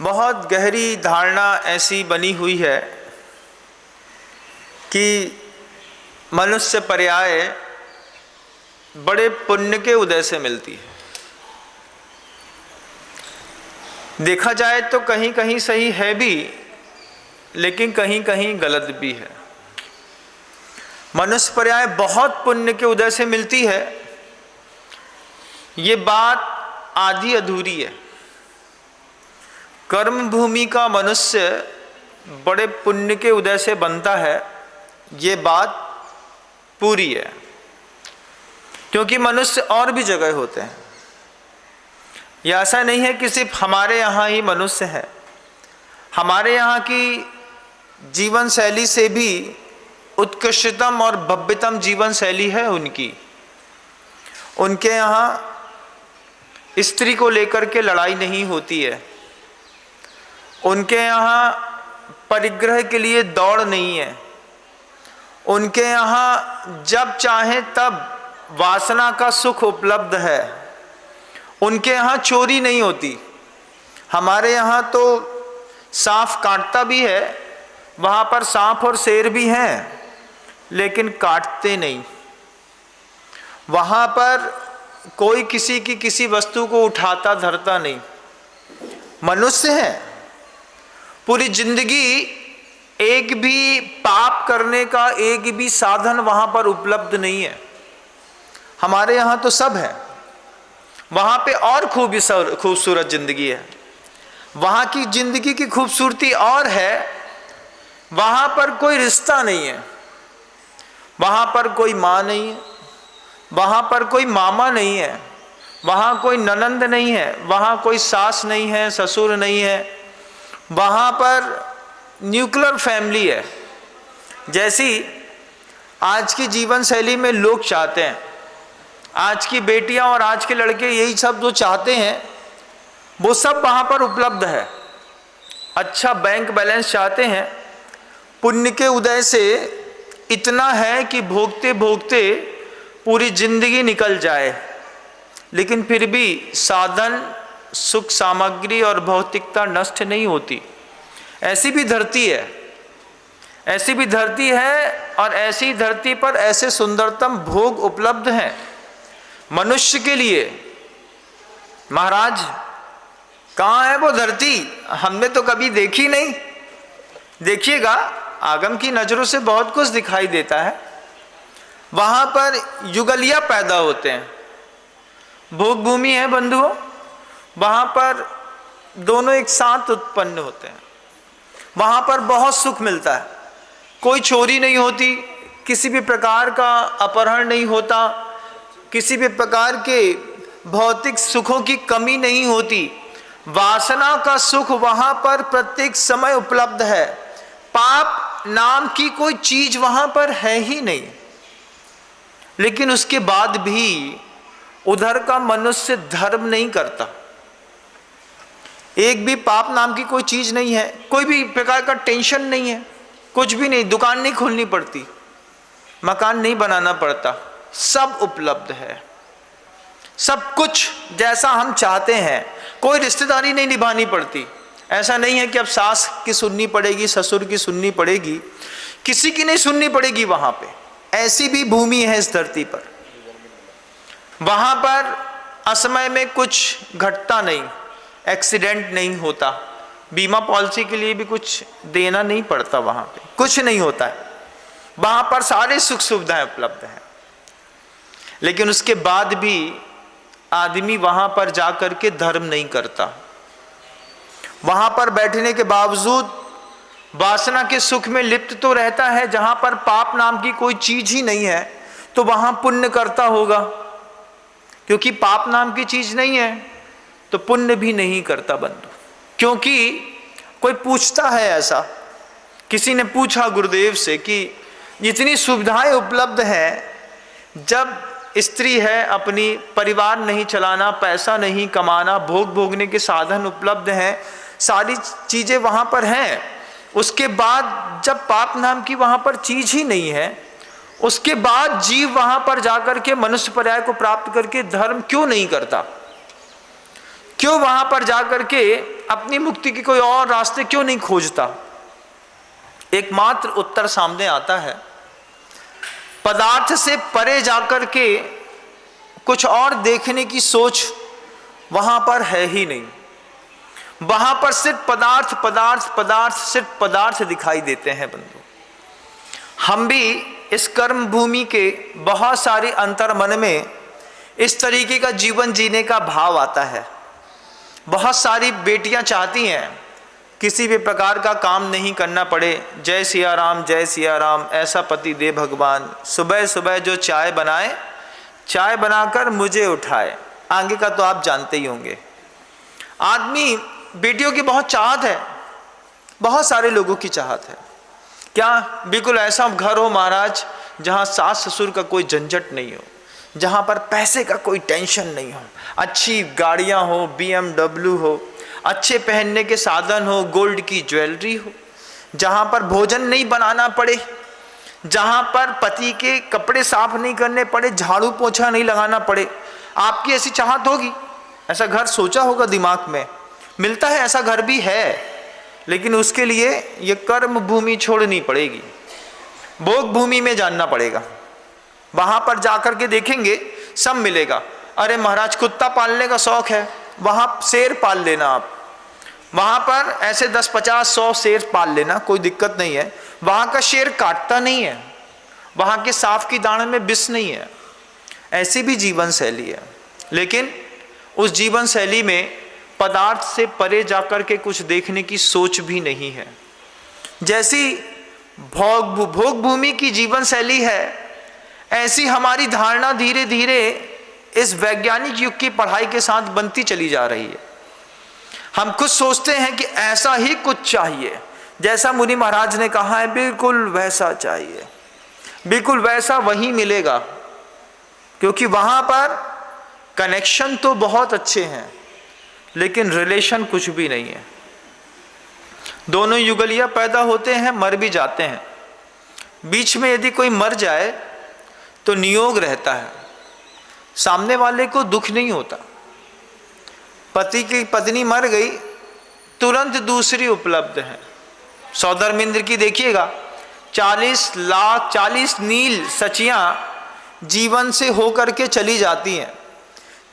बहुत गहरी धारणा ऐसी बनी हुई है कि मनुष्य पर्याय बड़े पुण्य के उदय से मिलती है। देखा जाए तो कहीं कहीं सही है भी, लेकिन कहीं कहीं गलत भी है। मनुष्य पर्याय बहुत पुण्य के उदय से मिलती है, ये बात आधी अधूरी है। कर्म भूमि का मनुष्य बड़े पुण्य के उदय से बनता है, ये बात पूरी है, क्योंकि मनुष्य और भी जगह होते हैं। यह ऐसा नहीं है कि सिर्फ हमारे यहाँ ही मनुष्य है। हमारे यहाँ की जीवन शैली से भी उत्कृष्टतम और भव्यतम जीवन शैली है उनकी। उनके यहाँ स्त्री को लेकर के लड़ाई नहीं होती है। उनके यहाँ परिग्रह के लिए दौड़ नहीं है। उनके यहाँ जब चाहे तब वासना का सुख उपलब्ध है। उनके यहाँ चोरी नहीं होती। हमारे यहाँ तो सांप काटता भी है, वहाँ पर सांप और शेर भी हैं, लेकिन काटते नहीं। वहाँ पर कोई किसी की किसी वस्तु को उठाता धरता नहीं। मनुष्य है, पूरी जिंदगी एक भी पाप करने का एक भी साधन वहाँ पर उपलब्ध नहीं है। हमारे यहाँ तो सब है। वहाँ पे और खूबसूरत जिंदगी है। वहाँ की जिंदगी की खूबसूरती और है। वहाँ पर कोई रिश्ता नहीं है। वहाँ पर कोई माँ नहीं है। वहाँ पर कोई मामा नहीं है। वहाँ कोई ननंद नहीं है। वहाँ कोई सास नहीं है, ससुर नहीं है। वहाँ पर न्यूक्लियर फैमिली है। जैसी आज की जीवन शैली में लोग चाहते हैं, आज की बेटियां और आज के लड़के यही सब जो चाहते हैं वो सब वहाँ पर उपलब्ध है। अच्छा बैंक बैलेंस चाहते हैं। पुण्य के उदय से इतना है कि भोगते भोगते पूरी जिंदगी निकल जाए, लेकिन फिर भी साधन, सुख, सामग्री और भौतिकता नष्ट नहीं होती। ऐसी भी धरती है, ऐसी भी धरती है, और ऐसी धरती पर ऐसे सुंदरतम भोग उपलब्ध हैं मनुष्य के लिए। महाराज, कहाँ है वो धरती? हमने तो कभी देखी नहीं। देखिएगा, आगम की नजरों से बहुत कुछ दिखाई देता है। वहां पर युगलिया पैदा होते हैं। भोग भूमि है बंधुओं, वहां पर दोनों एक साथ उत्पन्न होते हैं। वहां पर बहुत सुख मिलता है। कोई चोरी नहीं होती, किसी भी प्रकार का अपहरण नहीं होता, किसी भी प्रकार के भौतिक सुखों की कमी नहीं होती। वासना का सुख वहां पर प्रत्येक समय उपलब्ध है। पाप नाम की कोई चीज वहां पर है ही नहीं। लेकिन उसके बाद भी उधर का मनुष्य धर्म नहीं करता। एक भी पाप नाम की कोई चीज नहीं है। कोई भी प्रकार का टेंशन नहीं है, कुछ भी नहीं। दुकान नहीं खोलनी पड़ती, मकान नहीं बनाना पड़ता, सब उपलब्ध है। सब कुछ जैसा हम चाहते हैं। कोई रिश्तेदारी नहीं निभानी पड़ती। ऐसा नहीं है कि अब सास की सुननी पड़ेगी, ससुर की सुननी पड़ेगी, किसी की नहीं सुननी पड़ेगी। वहां पे ऐसी भी भूमि है इस धरती पर। वहां पर असमय में कुछ घटता नहीं, एक्सीडेंट नहीं होता। बीमा पॉलिसी के लिए भी कुछ देना नहीं पड़ता। वहां पे कुछ नहीं होता है। वहां पर सारी सुख सुविधाएं उपलब्ध हैं। लेकिन उसके बाद भी आदमी वहां पर जाकर के धर्म नहीं करता। वहां पर बैठने के बावजूद वासना के सुख में लिप्त तो रहता है। जहां पर पाप नाम की कोई चीज ही नहीं है, तो वहां पुण्य करता होगा। क्योंकि पाप नाम की चीज नहीं है तो पुण्य भी नहीं करता बंधु। क्योंकि कोई पूछता है, ऐसा किसी ने पूछा गुरुदेव से कि इतनी सुविधाएं उपलब्ध हैं, जब स्त्री है, अपनी परिवार नहीं चलाना, पैसा नहीं कमाना, भोग भोगने के साधन उपलब्ध हैं, सारी चीजें वहां पर हैं, उसके बाद जब पाप नाम की वहां पर चीज ही नहीं है, उसके बाद जीव वहां पर जाकर के मनुष्य पर्याय को प्राप्त करके धर्म क्यों नहीं करता? क्यों वहां पर जाकर के अपनी मुक्ति के कोई और रास्ते क्यों नहीं खोजता? एकमात्र उत्तर सामने आता है, पदार्थ से परे जाकर के कुछ और देखने की सोच वहां पर है ही नहीं। वहां पर सिर्फ पदार्थ पदार्थ पदार्थ, सिर्फ पदार्थ दिखाई देते हैं बंधु। हम भी इस कर्म भूमि के बहुत सारे अंतर मन में इस तरीके का जीवन जीने का भाव आता है। बहुत सारी बेटियां चाहती हैं किसी भी प्रकार का काम नहीं करना पड़े, जय सिया राम जय सिया राम, ऐसा पति दे भगवान, सुबह सुबह जो चाय बनाए, चाय बनाकर मुझे उठाए। आगे का तो आप जानते ही होंगे। आदमी, बेटियों की बहुत चाहत है, बहुत सारे लोगों की चाहत है। क्या बिल्कुल ऐसा घर हो महाराज जहाँ सास ससुर का कोई झंझट नहीं हो, जहाँ पर पैसे का कोई टेंशन नहीं हो, अच्छी गाड़ियाँ हो, BMW हो, अच्छे पहनने के साधन हो, गोल्ड की ज्वेलरी हो, जहाँ पर भोजन नहीं बनाना पड़े, जहाँ पर पति के कपड़े साफ नहीं करने पड़े, झाड़ू पोछा नहीं लगाना पड़े। आपकी ऐसी चाहत होगी, ऐसा घर सोचा होगा दिमाग में। मिलता है, ऐसा घर भी है, लेकिन उसके लिए ये कर्म भूमि छोड़नी पड़ेगी, भोग भूमि में जानना पड़ेगा। वहाँ पर जाकर के देखेंगे सब मिलेगा। अरे महाराज कुत्ता पालने का शौक है, वहाँ शेर पाल लेना आप, वहाँ पर ऐसे 10 50 100 शेर पाल लेना, कोई दिक्कत नहीं है। वहाँ का शेर काटता नहीं है, वहाँ के सांप की दाढ़ में विष नहीं है। ऐसी भी जीवन शैली है, लेकिन उस जीवन शैली में पदार्थ से परे जाकर के कुछ देखने की सोच भी नहीं है। जैसी भोग भूमि की जीवन शैली है, ऐसी हमारी धारणा धीरे धीरे इस वैज्ञानिक युग की पढ़ाई के साथ बनती चली जा रही है। हम खुद सोचते हैं कि ऐसा ही कुछ चाहिए, जैसा मुनि महाराज ने कहा है बिल्कुल वैसा चाहिए, बिल्कुल वैसा वही मिलेगा, क्योंकि वहाँ पर कनेक्शन तो बहुत अच्छे हैं लेकिन रिलेशन कुछ भी नहीं है। दोनों युगलिया पैदा होते हैं, मर भी जाते हैं। बीच में यदि कोई मर जाए तो नियोग रहता है, सामने वाले को दुख नहीं होता। पति की पत्नी मर गई, तुरंत दूसरी उपलब्ध है। सौधर्मेंद्र की देखिएगा, 40 नील सचियां जीवन से होकर के चली जाती हैं,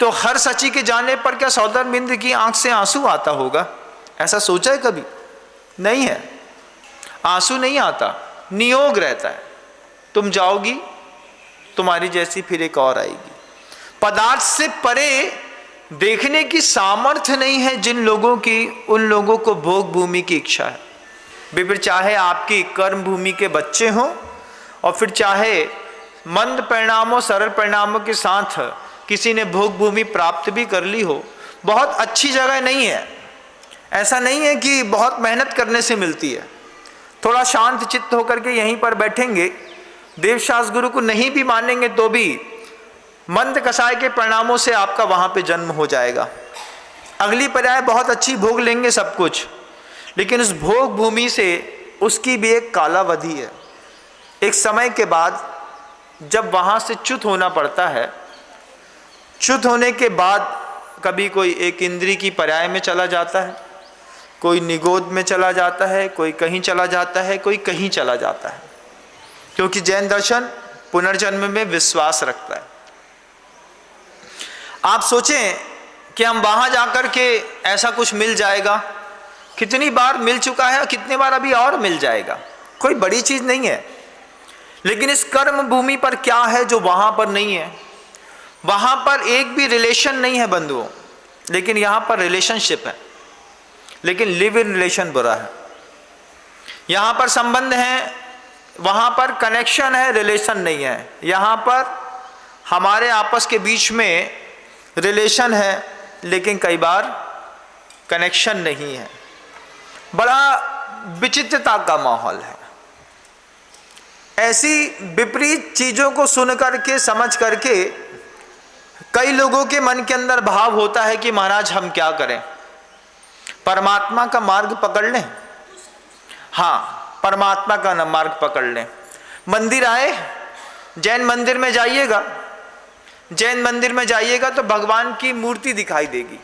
तो हर सची के जाने पर क्या सौधर्मेंद्र की आंख से आंसू आता होगा? ऐसा सोचा है कभी? नहीं है, आंसू नहीं आता, नियोग रहता है। तुम जाओगी, तुम्हारी जैसी फिर एक और आएगी। पदार्थ से परे देखने की सामर्थ्य नहीं है जिन लोगों की, उन लोगों को भोग भूमि की इच्छा है। फिर चाहे आपकी कर्म भूमि के बच्चे हों और फिर चाहे मंद परिणामों सरल परिणामों के साथ किसी ने भोग भूमि प्राप्त भी कर ली हो, बहुत अच्छी जगह नहीं है। ऐसा नहीं है कि बहुत मेहनत करने से मिलती है। थोड़ा शांत चित्त होकर के यहीं पर बैठेंगे, देवशास्त्र गुरु को नहीं भी मानेंगे तो भी मंद कसाय के परिणामों से आपका वहां पे जन्म हो जाएगा। अगली पर्याय बहुत अच्छी भोग लेंगे सब कुछ, लेकिन उस भोग भूमि से उसकी भी एक कालावधि है। एक समय के बाद जब वहां से च्युत होना पड़ता है, च्युत होने के बाद कभी कोई एक इंद्री की पर्याय में चला जाता है, कोई निगोद में चला जाता है, कोई कहीं चला जाता है, कोई कहीं चला जाता है, क्योंकि जैन दर्शन पुनर्जन्म में विश्वास रखता है। आप सोचें कि हम वहां जाकर के ऐसा कुछ मिल जाएगा, कितनी बार मिल चुका है, कितने बार अभी और मिल जाएगा, कोई बड़ी चीज नहीं है। लेकिन इस कर्म भूमि पर क्या है जो वहां पर नहीं है? वहां पर एक भी रिलेशन नहीं है बंधुओं, लेकिन यहां पर रिलेशनशिप है, लेकिन लिव इन रिलेशन बुरा है। यहां पर संबंध है, वहां पर कनेक्शन है, रिलेशन नहीं है। यहां पर हमारे आपस के बीच में रिलेशन है, लेकिन कई बार कनेक्शन नहीं है। बड़ा विचित्रता का माहौल है। ऐसी विपरीत चीजों को सुन करके समझ करके कई लोगों के मन के अंदर भाव होता है कि महाराज हम क्या करें, परमात्मा का मार्ग पकड़ लें। हाँ, परमात्मा का मार्ग पकड़ लें। मंदिर आए, जैन मंदिर में जाइएगा, जैन मंदिर में जाइएगा तो भगवान की मूर्ति दिखाई देगी।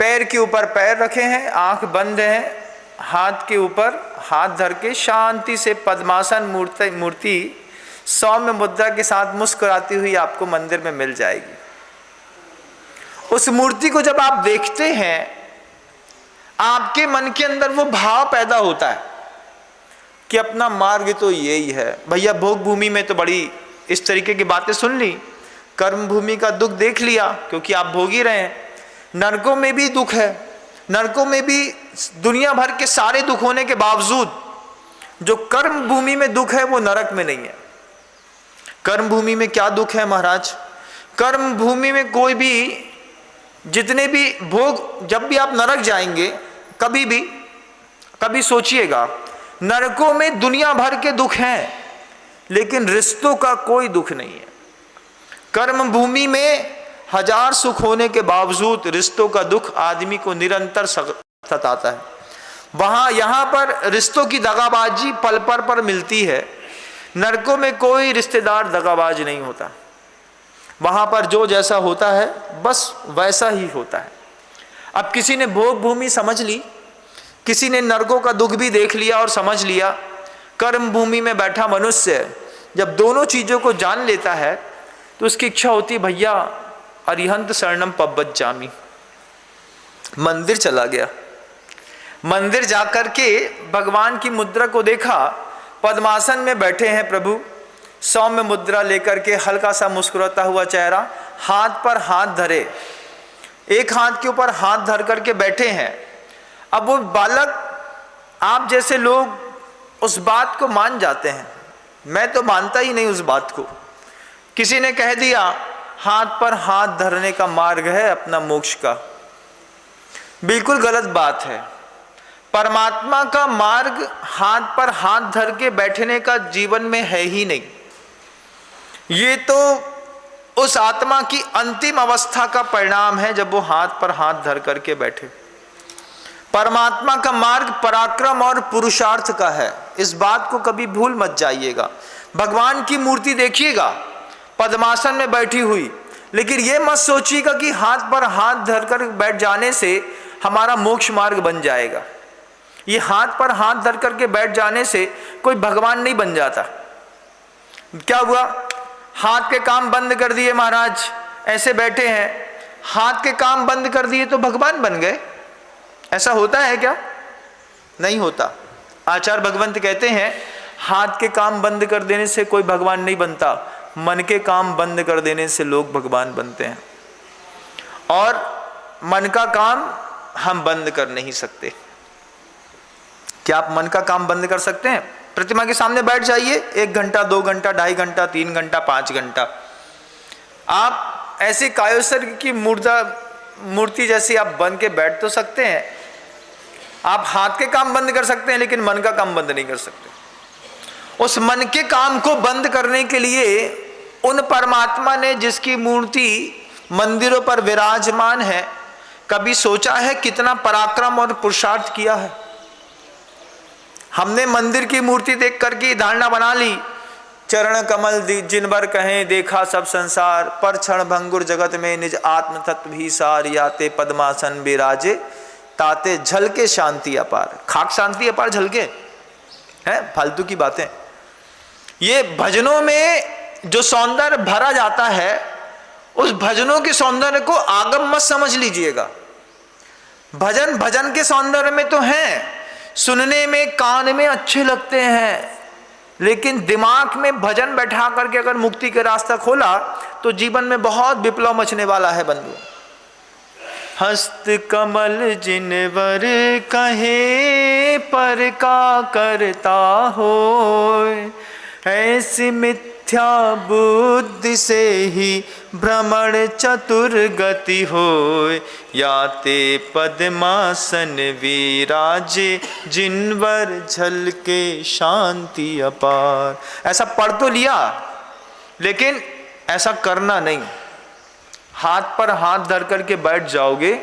पैर के ऊपर पैर रखे हैं, आंख बंद है, हाथ के ऊपर हाथ धर के शांति से पद्मासन मूर्ति सौम्य मुद्रा के साथ मुस्कुराती हुई आपको मंदिर में मिल जाएगी। उस मूर्ति को जब आप देखते हैं, आपके मन के अंदर वो भाव पैदा होता है कि अपना मार्ग तो यही है। भैया भोग भूमि में तो बड़ी इस तरीके की बातें सुन ली, कर्म भूमि का दुख देख लिया क्योंकि आप भोग ही रहे हैं। नरकों में भी दुख है, नरकों में भी दुनिया भर के सारे दुख होने के बावजूद जो कर्म भूमि में दुख है वो नरक में नहीं है। कर्म भूमि में क्या दुख है महाराज? कर्म भूमि में कोई भी जितने भी भोग, जब भी आप नरक जाएंगे कभी सोचिएगा, नरकों में दुनिया भर के दुख हैं लेकिन रिश्तों का कोई दुख नहीं है। कर्म भूमि में हजार सुख होने के बावजूद रिश्तों का दुख आदमी को निरंतर सताता है। यहाँ पर रिश्तों की दगाबाजी पल पर मिलती है। नरकों में कोई रिश्तेदार दगाबाज नहीं होता, वहाँ पर जो जैसा होता है बस वैसा ही होता है। अब किसी ने भोग भूमि समझ ली, किसी ने नरकों का दुख भी देख लिया और समझ लिया। कर्म भूमि में बैठा मनुष्य जब दोनों चीज़ों को जान लेता है तो उसकी इच्छा होती, भैया अरिहंत शरणम पब्बज्जामि। मंदिर चला गया, मंदिर जाकर के भगवान की मुद्रा को देखा, पद्मासन में बैठे हैं प्रभु, सौम्य मुद्रा लेकर के, हल्का सा मुस्कुराता हुआ चेहरा, हाथ पर हाथ धरे, एक हाथ के ऊपर हाथ धर करके बैठे हैं। अब वो बालक, आप जैसे लोग उस बात को मान जाते हैं, मैं तो मानता ही नहीं उस बात को। किसी ने कह दिया हाथ पर हाथ धरने का मार्ग है अपना मोक्ष का, बिल्कुल गलत बात है। परमात्मा का मार्ग हाथ पर हाथ धर के बैठने का जीवन में है ही नहीं। ये तो उस आत्मा की अंतिम अवस्था का परिणाम है जब वो हाथ पर हाथ धर करके बैठे। परमात्मा का मार्ग पराक्रम और पुरुषार्थ का है, इस बात को कभी भूल मत जाइएगा। भगवान की मूर्ति देखिएगा पद्मासन में बैठी हुई, लेकिन ये मत सोचिएगा कि हाथ पर हाथ धरकर बैठ जाने से हमारा मोक्ष मार्ग बन जाएगा। ये हाथ पर हाथ धर करके बैठ जाने से कोई भगवान नहीं बन जाता। क्या हुआ? हाथ के काम बंद कर दिए महाराज, ऐसे बैठे हैं, हाथ के काम बंद कर दिए तो भगवान बन गए। ऐसा होता है क्या? नहीं होता। आचार्य भगवंत कहते हैं हाथ के काम बंद कर देने से कोई भगवान नहीं बनता, मन के काम बंद कर देने से लोग भगवान बनते हैं। और मन का काम हम बंद कर नहीं सकते। क्या आप मन का काम बंद कर सकते हैं? प्रतिमा के सामने बैठ जाइए, 1 घंटा 2 घंटा 2.5 घंटा 3 घंटा 5 घंटा, आप ऐसी कायोसर की मूर्ति जैसी आप बन के बैठ तो सकते हैं। आप हाथ के काम बंद कर सकते हैं लेकिन मन का काम बंद नहीं कर सकते। उस मन के काम को बंद करने के लिए उन परमात्मा ने जिसकी मूर्ति मंदिरों पर विराजमान है, कभी सोचा है कितना पराक्रम और पुरुषार्थ किया है? हमने मंदिर की मूर्ति देख करके धारणा बना ली, चरण कमल जिनवर कहें देखा सब संसार, पर क्षण भंगुर जगत में निज आत्म तत्व भी सार, याते पद्मासन विराजे ताते झलके शांति अपार। खाक शांति अपार झलके है, फालतू की बातें। ये भजनों में जो सौंदर्य भरा जाता है, उस भजनों के सौंदर्य को आगम मत समझ लीजिएगा। भजन के सौंदर्य में तो हैं, सुनने में कान में अच्छे लगते हैं, लेकिन दिमाग में भजन बैठा करके अगर मुक्ति का रास्ता खोला तो जीवन में बहुत विप्लव मचने वाला है बंधु। हस्त कमल जिनवर कहे पर का करता हो, ऐसी मिथ्या बुद्धि से ही भ्रमण चतुर गति होय, याते पद्मासन विराजे जिनवर झलके शांति अपार। ऐसा पढ़ तो लिया लेकिन ऐसा करना नहीं। हाथ पर हाथ धर करके बैठ जाओगे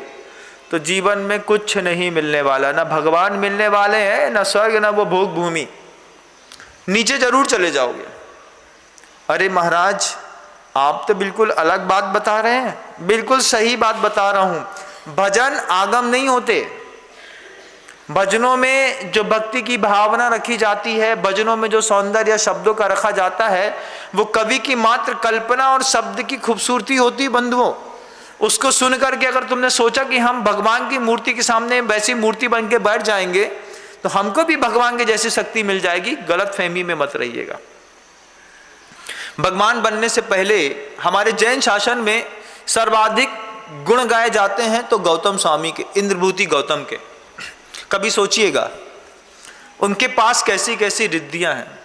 तो जीवन में कुछ नहीं मिलने वाला, ना भगवान मिलने वाले हैं, ना स्वर्ग, ना वो भोग भूमि, नीचे जरूर चले जाओगे। अरे महाराज आप तो बिल्कुल अलग बात बता रहे हैं। बिल्कुल सही बात बता रहा हूं। भजन आगम नहीं होते। भजनों में जो भक्ति की भावना रखी जाती है, भजनों में जो सौंदर्य शब्दों का रखा जाता है, वो कवि की मात्र कल्पना और शब्द की खूबसूरती होती है बंधुओं। उसको सुन करके अगर तुमने सोचा कि हम भगवान की मूर्ति के सामने वैसी मूर्ति बन के बैठ जाएंगे तो हमको भी भगवान की जैसी शक्ति मिल जाएगी, गलत फहमी में मत रहिएगा। भगवान बनने से पहले हमारे जैन शासन में सर्वाधिक गुण गाए जाते हैं तो गौतम स्वामी के, इंद्रभूति गौतम के। कभी सोचिएगा उनके पास कैसी कैसी रिद्धियां हैं।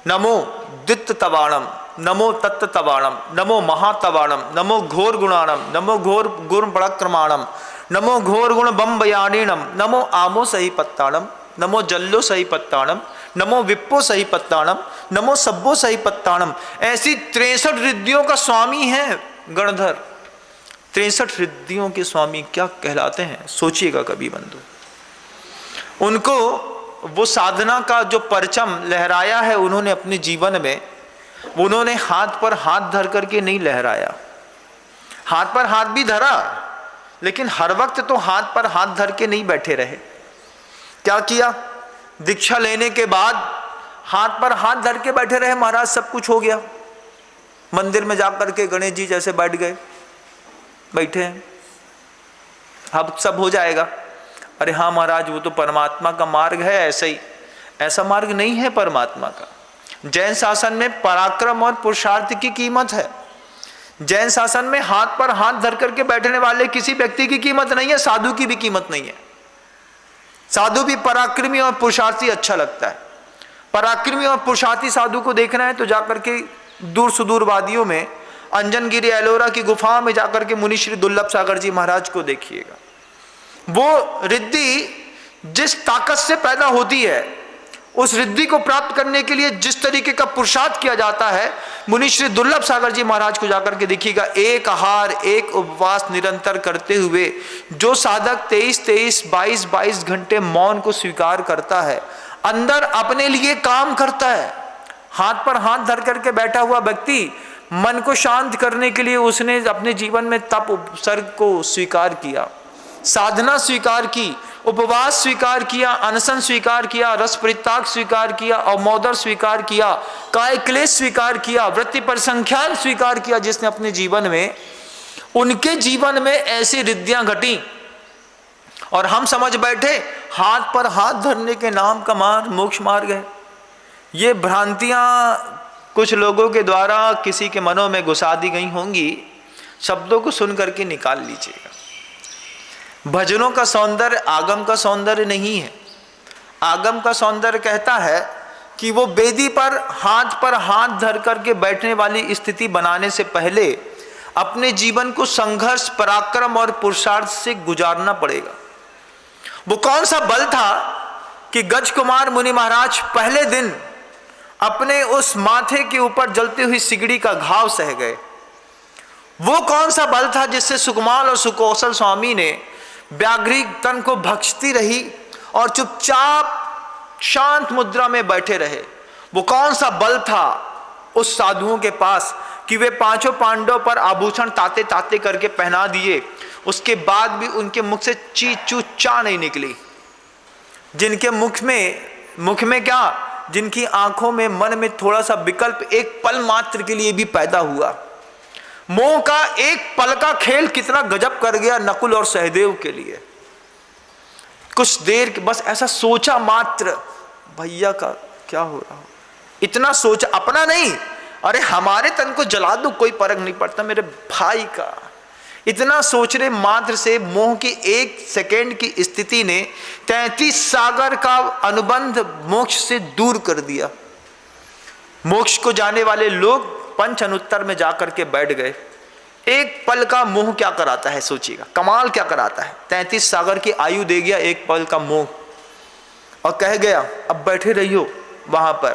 नमो द्वित तवाणम, नमो तत्त तवाणम, नमो महातवाणम, नमो घोर गुणाणम, नमो घोर गुण पराक्रमाणम, नमो घोर गुण बम्बयाणीणम, नमो आमो सही पत्ताणम, नमो जल्लो सही पत्ताणम, नमो विप्पो सही पत्ताणम, नमो सब्बो सही पत्ताणम। ऐसी 63 रिद्धियों का स्वामी है गणधर। 63 रिद्धियों के स्वामी क्या कहलाते हैं, सोचिएगा कभी बंधु। उनको वो साधना का जो परचम लहराया है उन्होंने अपने जीवन में, उन्होंने हाथ पर हाथ धर करके नहीं लहराया। हाथ पर हाथ भी धरा, लेकिन हर वक्त तो हाथ पर हाथ धर के नहीं बैठे रहे। क्या किया, दीक्षा लेने के बाद हाथ पर हाथ धर के बैठे रहे, महाराज सब कुछ हो गया। मंदिर में जाकर के गणेश जी जैसे बैठ गए, बैठे हैं, अब सब हो जाएगा। अरे हाँ महाराज, वो तो परमात्मा का मार्ग है, ऐसे ही। ऐसा मार्ग नहीं है परमात्मा का। जैन शासन में पराक्रम और पुरुषार्थ की कीमत है। जैन शासन में हाथ पर हाथ धर करके बैठने वाले किसी व्यक्ति की कीमत नहीं है, साधु की भी कीमत नहीं है। साधु भी पराक्रमी और पुरुषार्थी अच्छा लगता है। पराक्रमी और पुरुषार्थी साधु को देखना है तो जाकर के दूर सुदूर वादियों में, अंजनगिरी एलोरा की गुफाओं में जाकर के मुनि श्री दुर्लभ सागर जी महाराज को देखिएगा। वो रिद्धि जिस ताकत से पैदा होती है, उस रिद्धि को प्राप्त करने के लिए जिस तरीके का पुरुषार्थ किया जाता है, मुनि श्री दुर्लभ सागर जी महाराज को जाकर के देखिएगा। एक आहार एक उपवास निरंतर करते हुए जो साधक 23-22 घंटे मौन को स्वीकार करता है, अंदर अपने लिए काम करता है। हाथ पर हाथ धर करके बैठा हुआ व्यक्ति मन को शांत करने के लिए उसने अपने जीवन में तप उपसर्ग को स्वीकार किया, साधना स्वीकार की, उपवास स्वीकार किया, अनशन स्वीकार किया, रस परित्याग स्वीकार किया, अवमोदर स्वीकार किया, काय क्लेश स्वीकार किया, वृत्ति परिसंख्यान स्वीकार किया। जिसने अपने जीवन में, उनके जीवन में ऐसी रिद्धियां घटी और हम समझ बैठे हाथ पर हाथ धरने के नाम का मार्ग मोक्ष मार्ग है। ये भ्रांतियां कुछ लोगों के द्वारा किसी के मनों में घुसा दी गई होंगी। शब्दों को सुन करके निकाल लीजिएगा। भजनों का सौंदर्य आगम का सौंदर्य नहीं है। आगम का सौंदर्य कहता है कि वो वेदी पर हाथ धर करके बैठने वाली स्थिति बनाने से पहले अपने जीवन को संघर्ष, पराक्रम और पुरुषार्थ से गुजारना पड़ेगा। वो कौन सा बल था कि गज कुमार मुनि महाराज पहले दिन अपने उस माथे के ऊपर जलती हुई सिगड़ी का घाव सह गए? वो कौन सा बल था जिससे सुकुमार और सुकौशल स्वामी ने व्याघ्री तन को भक्षती रही और चुपचाप शांत मुद्रा में बैठे रहे? वो कौन सा बल था उस साधुओं के पास कि वे पांचों पांडवों पर आभूषण ताते ताते करके पहना दिए, उसके बाद भी उनके मुख से ची चू चा नहीं निकली? जिनके मुख में क्या, जिनकी आंखों में, मन में थोड़ा सा विकल्प एक पल मात्र के लिए भी पैदा हुआ। मोह का एक पल का खेल कितना गजब कर गया नकुल और सहदेव के लिए। कुछ देर बस ऐसा सोचा मात्र, भैया का क्या हो रहा हो, इतना सोचा, अपना नहीं, अरे हमारे तन को जला दो कोई फर्क नहीं पड़ता, मेरे भाई का, इतना सोचने मात्र से मोह की एक सेकेंड की स्थिति ने 33 सागर का अनुबंध मोक्ष से दूर कर दिया। मोक्ष को जाने वाले लोग पंच अनुत्तर में जाकर के बैठ गए। एक पल का मोह क्या कराता है, सोचिएगा, कमाल क्या कराता है। 33 सागर की आयु दे गया एक पल का मोह और कह गया अब बैठे रहियो वहां पर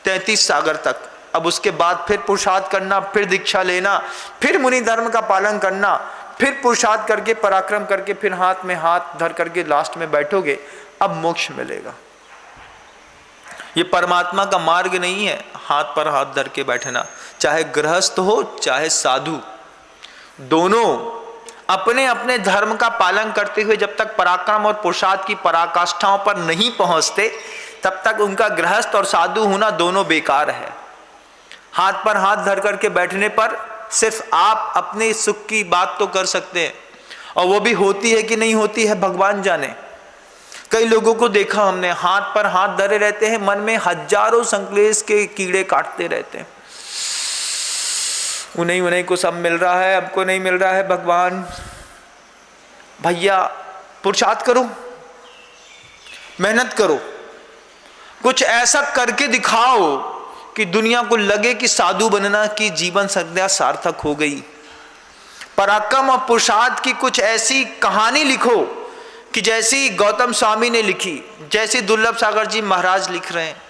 33 सागर तक। अब उसके बाद फिर पुरुषार्थ करना, फिर दीक्षा लेना, फिर मुनि धर्म का पालन करना, फिर पुरुषार्थ करके, पराक्रम करके, फिर हाथ में हाथ धर करके लास्ट में बैठोगे, अब मोक्ष मिलेगा। ये परमात्मा का मार्ग नहीं है हाथ पर हाथ धर के बैठना। चाहे गृहस्थ हो चाहे साधु, दोनों अपने अपने धर्म का पालन करते हुए जब तक पराक्रम और पुरुषार्थ की पराकाष्ठाओं पर नहीं पहुंचते, तब तक उनका गृहस्थ और साधु होना दोनों बेकार है। हाथ पर हाथ धर करके बैठने पर सिर्फ आप अपने सुख की बात तो कर सकते हैं, और वो भी होती है कि नहीं होती है भगवान जाने। कई लोगों को देखा हमने, हाथ पर हाथ धरे रहते हैं, मन में हजारों संक्लेश के कीड़े काटते रहते हैं। उन्हीं को सब मिल रहा है, हमको नहीं मिल रहा है। भगवान भैया पुरुषार्थ करो, मेहनत करो, कुछ ऐसा करके दिखाओ कि दुनिया को लगे कि साधु बनना की जीवन संध्या सार्थक हो गई। पराक्रम और पुरुषार्थ की कुछ ऐसी कहानी लिखो कि जैसी गौतम स्वामी ने लिखी, जैसी दुर्लभ सागर जी महाराज लिख रहे हैं,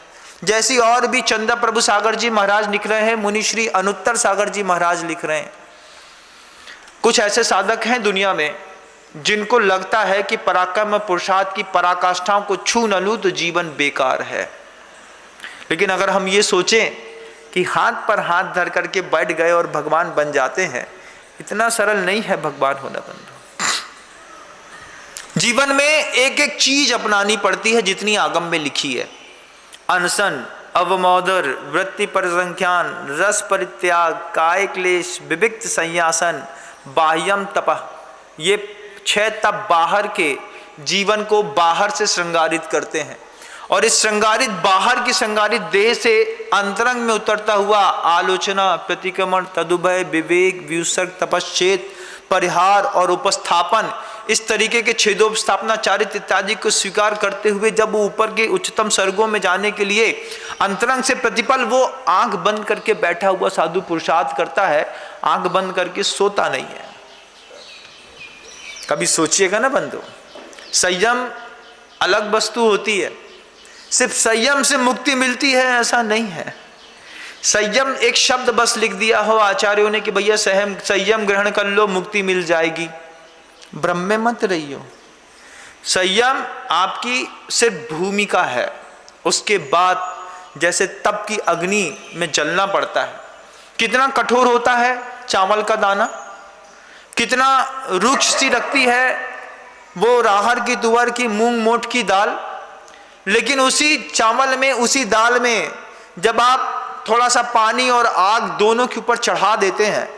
जैसी और भी चंदा प्रभु सागर जी महाराज लिख रहे हैं, मुनि श्री अनुत्तर सागर जी महाराज लिख रहे हैं। कुछ ऐसे साधक हैं दुनिया में जिनको लगता है कि पराक्रम और पुरुषार्थ की पराकाष्ठाओं को छू न लूं तो जीवन बेकार है। लेकिन अगर हम ये सोचें कि हाथ पर हाथ धर करके बैठ गए और भगवान बन जाते हैं, इतना सरल नहीं है भगवान होना बंधु। जीवन में एक एक चीज अपनानी पड़ती है जितनी आगम में लिखी है। अनशन, अवमोदर, वृत्ति परिसंख्यान, रस परित्याग, काय क्लेश, विविक्त संयासन, बाह्यम तपः, ये 6 तप बाहर के जीवन को बाहर से श्रृंगारित करते हैं, और इस श्रृंगारित बाहर की श्रृंगारित देह से अंतरंग में उतरता हुआ आलोचना, प्रतिक्रमण, तदुभय, विवेक, व्युत्सर्ग, तपश्चेत, परिहार और उपस्थापन, इस तरीके के छेदोपस्थापना, चारित्र इत्यादि को स्वीकार करते हुए जब वो ऊपर के उच्चतम स्वर्गों में जाने के लिए अंतरंग से प्रतिपल वो आंख बंद करके बैठा हुआ साधु पुरुषार्थ करता है, आंख बंद करके सोता नहीं है। कभी सोचिएगा ना बंधु, संयम अलग वस्तु होती है। सिर्फ संयम से मुक्ति मिलती है ऐसा नहीं है। संयम एक शब्द बस लिख दिया हो आचार्यों ने कि भैया संयम ग्रहण कर लो, मुक्ति मिल जाएगी, भ्रम में मत रहियो। संयम आपकी सिर्फ भूमिका है, उसके बाद जैसे तप की अग्नि में जलना पड़ता है। कितना कठोर होता है चावल का दाना, कितना रुक्ष सी रखती है वो राहर की, तुअर की, मूंग मोठ की दाल, लेकिन उसी चावल में, उसी दाल में जब आप थोड़ा सा पानी और आग दोनों के ऊपर चढ़ा देते हैं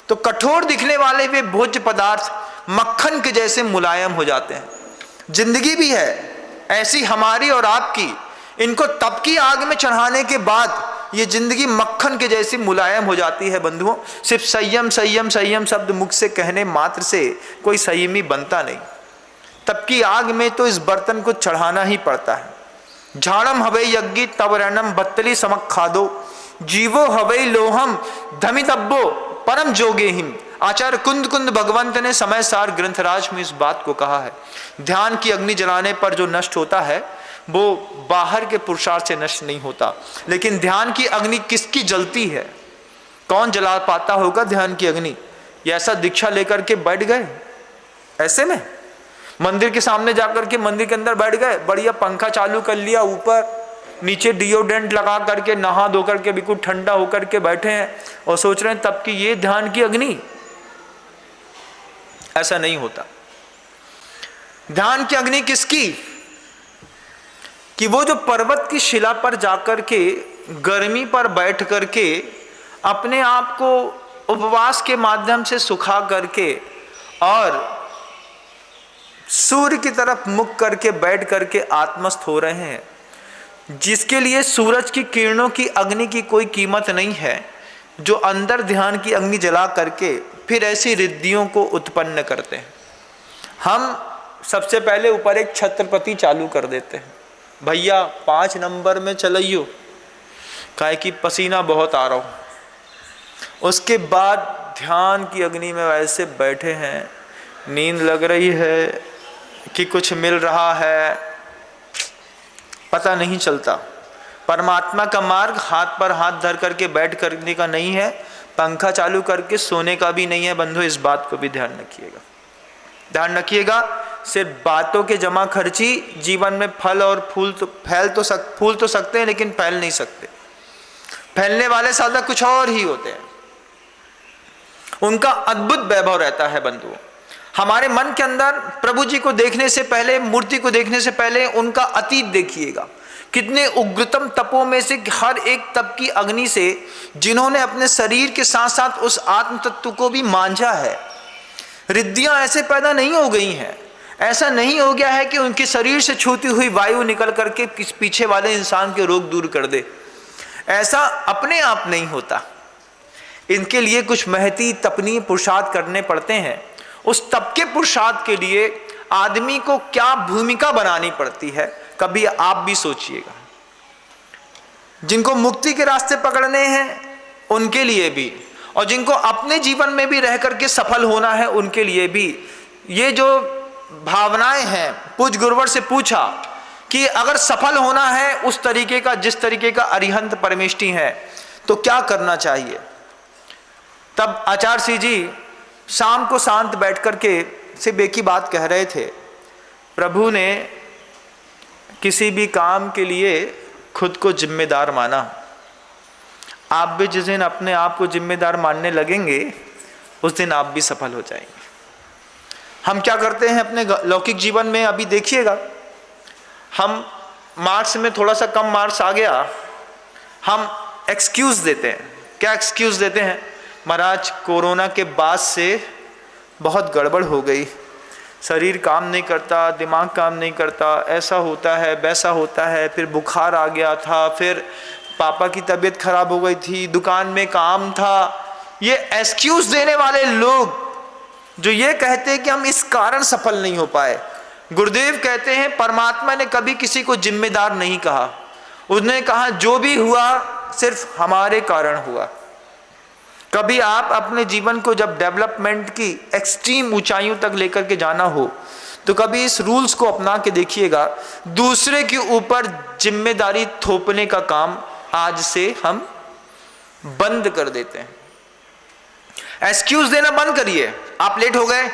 तो कठोर दिखने वाले वे भोज्य पदार्थ मक्खन के जैसे मुलायम हो जाते हैं। जिंदगी भी है ऐसी हमारी और आपकी, इनको तप की आग में चढ़ाने के बाद ये जिंदगी मक्खन के जैसी मुलायम हो जाती है बंधुओं। सिर्फ संयम संयम संयम शब्द मुख से कहने मात्र से कोई संयमी बनता नहीं। तप की आग में तो इस बर्तन को चढ़ाना ही पड़ता है। झाड़म हवै यज्ञी तव रैनम बत्तली समक खादो, जीवो हवै लोहम धमितब्बो परम जोगे हिम। आचार्य कुंद कुंद भगवंत ने समय सार ग्रंथराज में इस बात को कहा है। ध्यान की अग्नि जलाने पर जो नष्ट होता है वो बाहर के पुरुषार्थ से नष्ट नहीं होता, लेकिन ध्यान की अग्नि किसकी जलती है? कौन जला पाता होगा ध्यान की अग्नि? ये ऐसा दीक्षा लेकर के बैठ गए, ऐसे में मंदिर के सामने जाकर के मंदिर के अंदर बैठ गए, बढ़िया पंखा चालू कर लिया, ऊपर नीचे डिओड्रेंट लगा करके नहा धो करके बिल्कुल ठंडा होकर के बैठे हैं और सोच रहे हैं तब कि ये ध्यान की अग्नि। ऐसा नहीं होता। ध्यान की अग्नि किसकी? कि वो जो पर्वत की शिला पर जाकर के गर्मी पर बैठ करके अपने आप को उपवास के माध्यम से सुखा करके और सूर्य की तरफ मुख करके बैठ करके आत्मस्थ हो रहे हैं, जिसके लिए सूरज की किरणों की अग्नि की कोई कीमत नहीं है, जो अंदर ध्यान की अग्नि जला करके फिर ऐसी रिद्धियों को उत्पन्न करते हैं। हम सबसे पहले ऊपर एक छत्रपति चालू कर देते हैं, भैया 5 नंबर में चलाइयो, काहे कि पसीना बहुत आ रहा हो। उसके बाद ध्यान की अग्नि में वैसे बैठे हैं, नींद लग रही है कि कुछ मिल रहा है, पता नहीं चलता। परमात्मा का मार्ग हाथ पर हाथ धर करके बैठ करने का नहीं है, पंखा चालू करके सोने का भी नहीं है बंधु। इस बात को भी ध्यान रखिएगा, ध्यान रखिएगा। सिर्फ बातों के जमा खर्ची जीवन में फल और फूल तो फूल तो सकते हैं लेकिन फैल नहीं सकते। फैलने वाले साधक कुछ और ही होते हैं, उनका अद्भुत वैभव रहता है बंधुओं। हमारे मन के अंदर प्रभु जी को देखने से पहले, मूर्ति को देखने से पहले उनका अतीत देखिएगा। कितने उग्रतम तपों में से हर एक तप की अग्नि से जिन्होंने अपने शरीर के साथ साथ उस आत्म तत्व को भी मांझा है। रिद्धियां ऐसे पैदा नहीं हो गई हैं, ऐसा नहीं हो गया है कि उनके शरीर से छूती हुई वायु निकल करके पीछे वाले इंसान के रोग दूर कर दे। ऐसा अपने आप नहीं होता, इनके लिए कुछ महती तपनीय पुरुषार्थ करने पड़ते हैं। उस तप के पुरुषार्थ के लिए आदमी को क्या भूमिका बनानी पड़ती है, कभी आप भी सोचिएगा। जिनको मुक्ति के रास्ते पकड़ने हैं उनके लिए भी, और जिनको अपने जीवन में भी रह करके सफल होना है उनके लिए भी, ये जो भावनाएं हैं, पूज्य गुरुवर से पूछा कि अगर सफल होना है उस तरीके का जिस तरीके का अरिहंत परमेष्टि है तो क्या करना चाहिए। तब आचार्य सिंह जी शाम को शांत बैठ करके सिर्फ एक ही बात कह रहे थे, प्रभु ने किसी भी काम के लिए खुद को जिम्मेदार माना। आप भी जिस दिन अपने आप को जिम्मेदार मानने लगेंगे उस दिन आप भी सफल हो जाएंगे। हम क्या करते हैं अपने लौकिक जीवन में, अभी देखिएगा, हम मार्क्स में थोड़ा सा कम मार्क्स आ गया, हम एक्सक्यूज देते हैं। क्या एक्सक्यूज देते हैं? महाराज कोरोना के बाद से बहुत गड़बड़ हो गई, शरीर काम नहीं करता, दिमाग काम नहीं करता, ऐसा होता है वैसा होता है, फिर बुखार आ गया था, फिर पापा की तबीयत खराब हो गई थी, दुकान में काम था। ये एक्सक्यूज देने वाले लोग जो ये कहते हैं कि हम इस कारण सफल नहीं हो पाए, गुरुदेव कहते हैं परमात्मा ने कभी किसी को जिम्मेदार नहीं कहा। उसने कहा जो भी हुआ सिर्फ हमारे कारण हुआ। कभी आप अपने जीवन को जब डेवलपमेंट की एक्सट्रीम ऊंचाइयों तक लेकर के जाना हो तो कभी इस रूल्स को अपना के देखिएगा, दूसरे के ऊपर जिम्मेदारी थोपने का काम आज से हम बंद कर देते हैं। एक्सक्यूज देना बंद करिए। आप लेट हो गए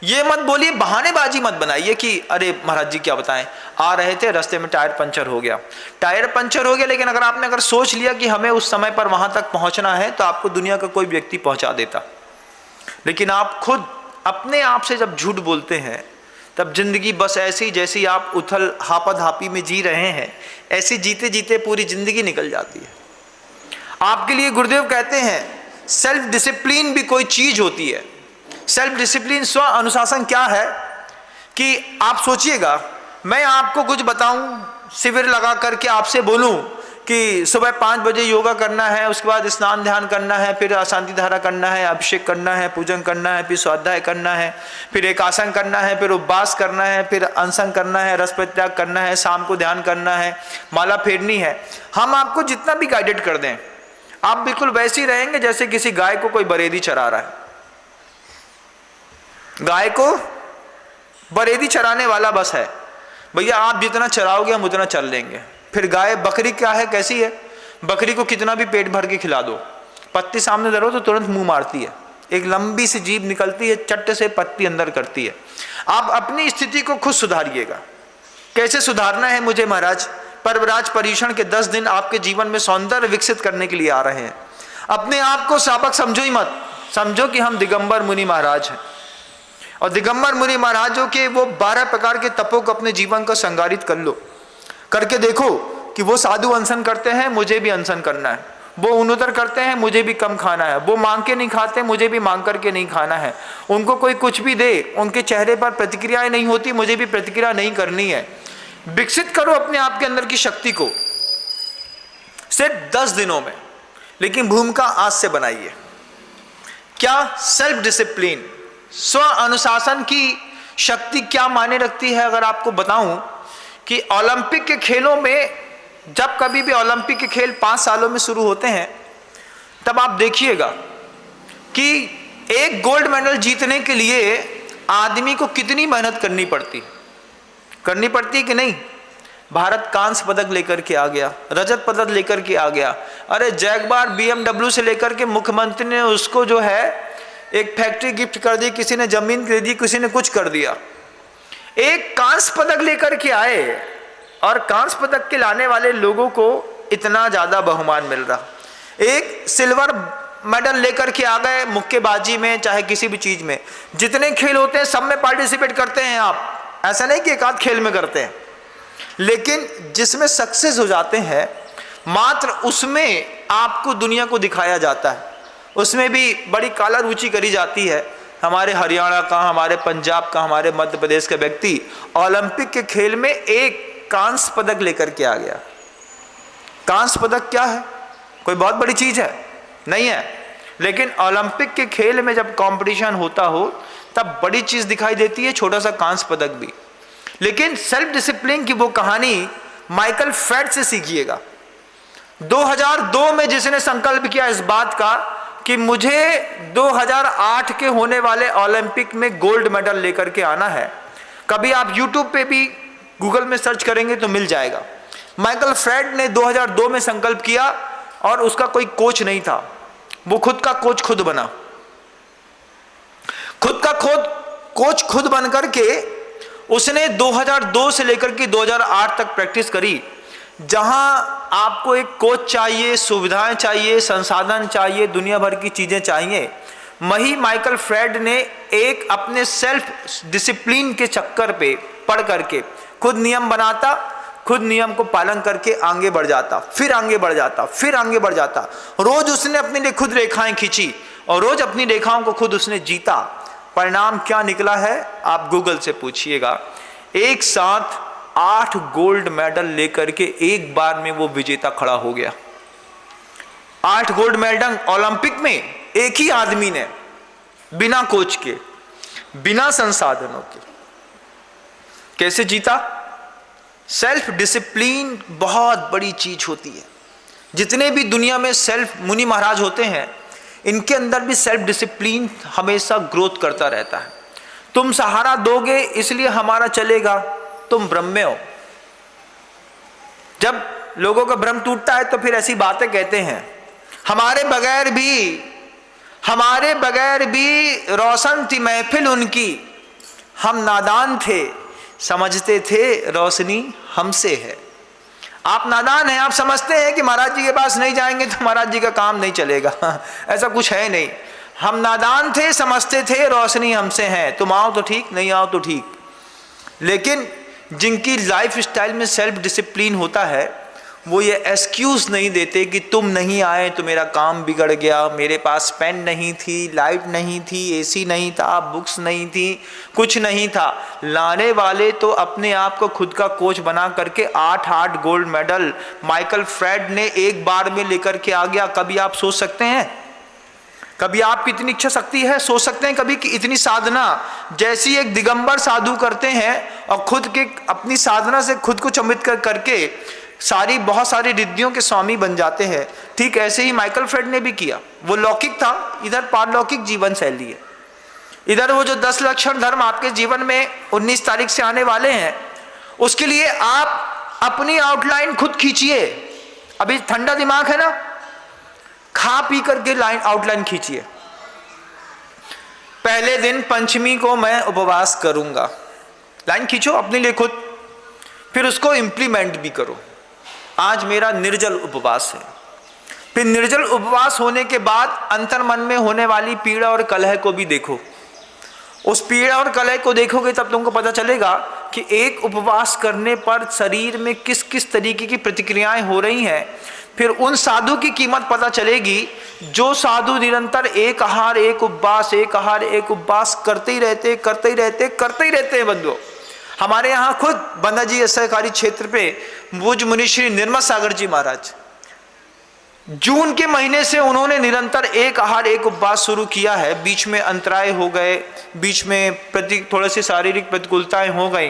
ये मत बोलिए, बहानेबाजी मत बनाइए कि अरे महाराज जी क्या बताएं, आ रहे थे रास्ते में टायर पंचर हो गया। टायर पंचर हो गया, लेकिन अगर आपने सोच लिया कि हमें उस समय पर वहां तक पहुंचना है तो आपको दुनिया का कोई व्यक्ति पहुंचा देता। लेकिन आप खुद अपने आप से जब झूठ बोलते हैं तब जिंदगी बस ऐसी जैसी आप उथल हापाधापी में जी रहे हैं, ऐसी जीते जीते पूरी जिंदगी निकल जाती है। आपके लिए गुरुदेव कहते हैं सेल्फ डिसिप्लिन भी कोई चीज होती है। सेल्फ डिसिप्लिन, स्व अनुशासन क्या है कि आप सोचिएगा, मैं आपको कुछ बताऊं, शिविर लगा करके आपसे बोलूं कि सुबह 5 बजे योगा करना है, उसके बाद स्नान ध्यान करना है, फिर अशांति धारा करना है, अभिषेक करना है, पूजन करना है, फिर स्वाध्याय करना है, फिर एक आसन करना है, फिर उपवास करना है, फिर अनशन करना है, रस परित्याग करना है, शाम को ध्यान करना है, माला फेरनी है। हम आपको जितना भी गाइडेड कर दें आप बिल्कुल वैसे ही रहेंगे जैसे किसी गाय को कोई बरेदी चरा रहा है। गाय को बरेदी चराने वाला बस है, भैया आप जितना चराओगे हम उतना चल लेंगे। फिर गाय, बकरी क्या है, कैसी है, बकरी को कितना भी पेट भर के खिला दो, पत्ती सामने धरो तो तुरंत मुंह मारती है, एक लंबी सी जीभ निकलती है, चट्ट से पत्ती अंदर करती है। आप अपनी स्थिति को खुद सुधारिएगा। कैसे सुधारना है मुझे महाराज? पर्वराज परीक्षण के 10 दिन आपके जीवन में सौंदर्य विकसित करने के लिए आ रहे हैं। अपने आप को शाबक समझो ही मत, समझो कि हम दिगंबर मुनि महाराज हैं, और दिगंबर मुनि महाराजों के वो 12 प्रकार के तपों को अपने जीवन को संगारित कर लो, करके देखो कि वो साधु अनशन करते हैं, मुझे भी अनशन करना है। वो उन्नतर करते हैं, मुझे भी कम खाना है। वो मांग के नहीं खाते, मुझे भी मांग करके नहीं खाना है। उनको कोई कुछ भी दे, उनके चेहरे पर प्रतिक्रियाएं नहीं होती, मुझे भी प्रतिक्रिया नहीं करनी है। विकसित करो अपने आप के अंदर की शक्ति को सिर्फ 10 दिनों में, लेकिन भूमिका आज से बनाइए। क्या? सेल्फ डिसिप्लिन, स्व अनुशासन की शक्ति क्या मायने रखती है? अगर आपको बताऊं कि ओलंपिक के खेलों में, जब कभी भी ओलंपिक के खेल 5 सालों में शुरू होते हैं, तब आप देखिएगा कि एक गोल्ड मेडल जीतने के लिए आदमी को कितनी मेहनत करनी पड़ती है कि नहीं। भारत कांस्य पदक लेकर के आ गया, रजत पदक लेकर के आ गया। अरे जैगबार BMW से लेकर के मुख्यमंत्री ने उसको जो है एक फैक्ट्री गिफ्ट कर दी, किसी ने जमीन दे दी, किसी ने कुछ कर दिया। एक कांस्य पदक लेकर के आए और कांस्य पदक के लाने वाले लोगों को इतना ज्यादा बहुमान मिल रहा। एक सिल्वर मेडल लेकर के आ गए, मुक्केबाजी में चाहे किसी भी चीज में, जितने खेल होते हैं सब में पार्टिसिपेट करते हैं आप, ऐसा नहीं कि एक आध खेल में करते हैं, लेकिन जिसमें सक्सेस हो जाते हैं मात्र उसमें आपको दुनिया को दिखाया जाता है, उसमें भी बड़ी काला रुचि करी जाती है। हमारे हरियाणा का, हमारे पंजाब का, हमारे मध्य प्रदेश का व्यक्ति ओलंपिक के खेल में एक कांस्य पदक लेकर के आ गया। कांस्य पदक क्या है, कोई बहुत बड़ी चीज है नहीं है, लेकिन ओलंपिक के खेल में जब कंपटीशन होता हो तब बड़ी चीज दिखाई देती है, छोटा सा कांस्य पदक भी। लेकिन सेल्फ डिसिप्लिन की वो कहानी माइकल फेल्प्स से सीखिएगा। 2002 में जिसने संकल्प किया इस बात का कि मुझे 2008 के होने वाले ओलंपिक में गोल्ड मेडल लेकर के आना है, कभी आप यूट्यूब पे भी गूगल में सर्च करेंगे तो मिल जाएगा। माइकल फेल्प्स ने 2002 में संकल्प किया और उसका कोई कोच नहीं था, वो खुद का कोच खुद बना, खुद का कोच खुद बन करके उसने 2002 से लेकर के 2008 तक प्रैक्टिस करी। जहां आपको एक कोच चाहिए, सुविधाएं चाहिए, संसाधन चाहिए, दुनिया भर की चीजें चाहिए, वही माइकल फेल्प्स ने एक अपने सेल्फ डिसिप्लिन के चक्कर पे पढ़ करके खुद नियम बनाता, खुद नियम को पालन करके आगे बढ़ जाता, फिर आगे बढ़ जाता, फिर आगे बढ़ जाता। रोज उसने अपने लिए खुद रेखाएं खींची और रोज अपनी रेखाओं को खुद उसने जीता। परिणाम क्या निकला है आप गूगल से पूछिएगा। एक साथ 8 गोल्ड मेडल लेकर के एक बार में वो विजेता खड़ा हो गया। 8 गोल्ड मेडल ओलंपिक में एक ही आदमी ने, बिना कोच के, बिना संसाधनों के। कैसे जीता? सेल्फ डिसिप्लिन बहुत बड़ी चीज होती है। जितने भी दुनिया में सेल्फ मुनि महाराज होते हैं, इनके अंदर भी सेल्फ डिसिप्लिन हमेशा ग्रोथ करता रहता है। तुम सहारा दोगे इसलिए हमारा चलेगा, तुम ब्रह्म में हो। जब लोगों का भ्रम टूटता है तो फिर ऐसी बातें कहते हैं, हमारे बगैर भी रोशन थी महफिल उनकी, हम नादान थे समझते थे रोशनी हमसे है। आप नादान हैं, आप समझते हैं कि महाराज जी के पास नहीं जाएंगे तो महाराज जी का काम नहीं चलेगा। ऐसा कुछ है नहीं। हम नादान थे, समझते थे रोशनी हमसे है, तुम आओ तो ठीक, नहीं आओ तो ठीक। लेकिन जिनकी लाइफ स्टाइल में सेल्फ डिसिप्लिन होता है, वो ये एक्सक्यूज नहीं देते कि तुम नहीं आए तो मेरा काम बिगड़ गया, मेरे पास पेन नहीं थी, लाइट नहीं थी, एसी नहीं था, बुक्स नहीं थी, कुछ नहीं था। लाने वाले तो अपने आप को खुद का कोच बना करके 8 गोल्ड मेडल माइकल फेल्प्स ने एक बार में लेकर के आ गया। कभी आप सोच सकते हैं, कभी आपकी इतनी इच्छा शक्ति है, सोच सकते हैं कभी कि इतनी साधना जैसी एक दिगंबर साधु करते हैं और खुद के अपनी साधना से खुद को चमित करके बहुत सारी रिद्धियों के स्वामी बन जाते हैं। ठीक ऐसे ही माइकल फेल्प्स ने भी किया। वो लौकिक था, इधर पारलौकिक जीवन शैली है। इधर वो जो 10 लक्षण धर्म आपके जीवन में 19 तारीख से आने वाले हैं, उसके लिए आप अपनी आउटलाइन खुद खींचिए। अभी ठंडा दिमाग है ना, खा पी करके आउटलाइन खींचिए। पहले दिन पंचमी को मैं उपवास करूंगा, लाइन खींचो अपने लिए खुद, फिर उसको इंप्लीमेंट भी करो। आज मेरा निर्जल उपवास है। फिर निर्जल उपवास होने के बाद अंतर मन में होने वाली पीड़ा और कलह को भी देखो। उस पीड़ा और कलह को देखोगे तब तुमको पता चलेगा कि एक उपवास करने पर शरीर में किस किस तरीके की प्रतिक्रियाएं हो रही हैं। फिर उन साधु की कीमत पता चलेगी जो साधु निरंतर एक आहार एक उपवास करते ही रहते हैं बंधुओं। हमारे यहाँ खुद बंदा जी सहकारी क्षेत्र पे पूज्य मुनि श्री निर्मल सागर जी महाराज, जून के महीने से उन्होंने निरंतर एक आहार एक उपवास शुरू किया है। बीच में अंतराय हो गए, बीच में थोड़ी सी शारीरिक प्रतिकूलताएं हो गई।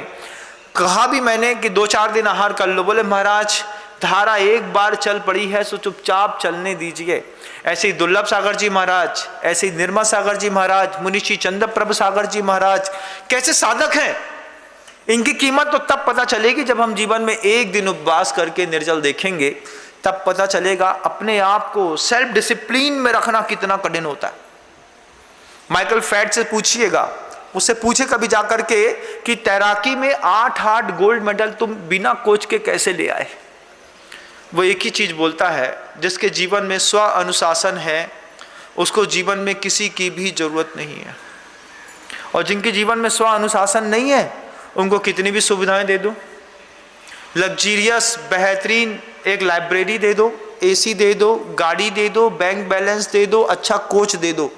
कहा भी मैंने कि 2-4 दिन आहार कर लो, बोले महाराज धारा एक बार चल पड़ी है सो चुपचाप चलने दीजिए। ऐसे ही दुर्लभ सागर जी महाराज, ऐसे ही निर्मल सागर जी महाराज, मुनि श्री चंद्र प्रभु सागर जी महाराज कैसे साधक हैं। इनकी कीमत तो तब पता चलेगी जब हम जीवन में एक दिन उपवास करके निर्जल देखेंगे, तब पता चलेगा अपने आप को सेल्फ डिसिप्लिन में रखना कितना कठिन होता है। माइकल फेल्प्स से पूछिएगा, उससे पूछे कभी जाकर के कि तैराकी में 8 गोल्ड मेडल तुम बिना कोच के कैसे ले आए। वो एक ही चीज बोलता है, जिसके जीवन में स्व अनुशासन है उसको जीवन में किसी की भी जरूरत नहीं है। और जिनके जीवन में स्व अनुशासन नहीं है, उनको कितनी भी सुविधाएं दे दो, लग्जीरियस बेहतरीन एक लाइब्रेरी दे दो, एसी दे दो, गाड़ी दे दो, बैंक बैलेंस दे दो, अच्छा कोच दे दो,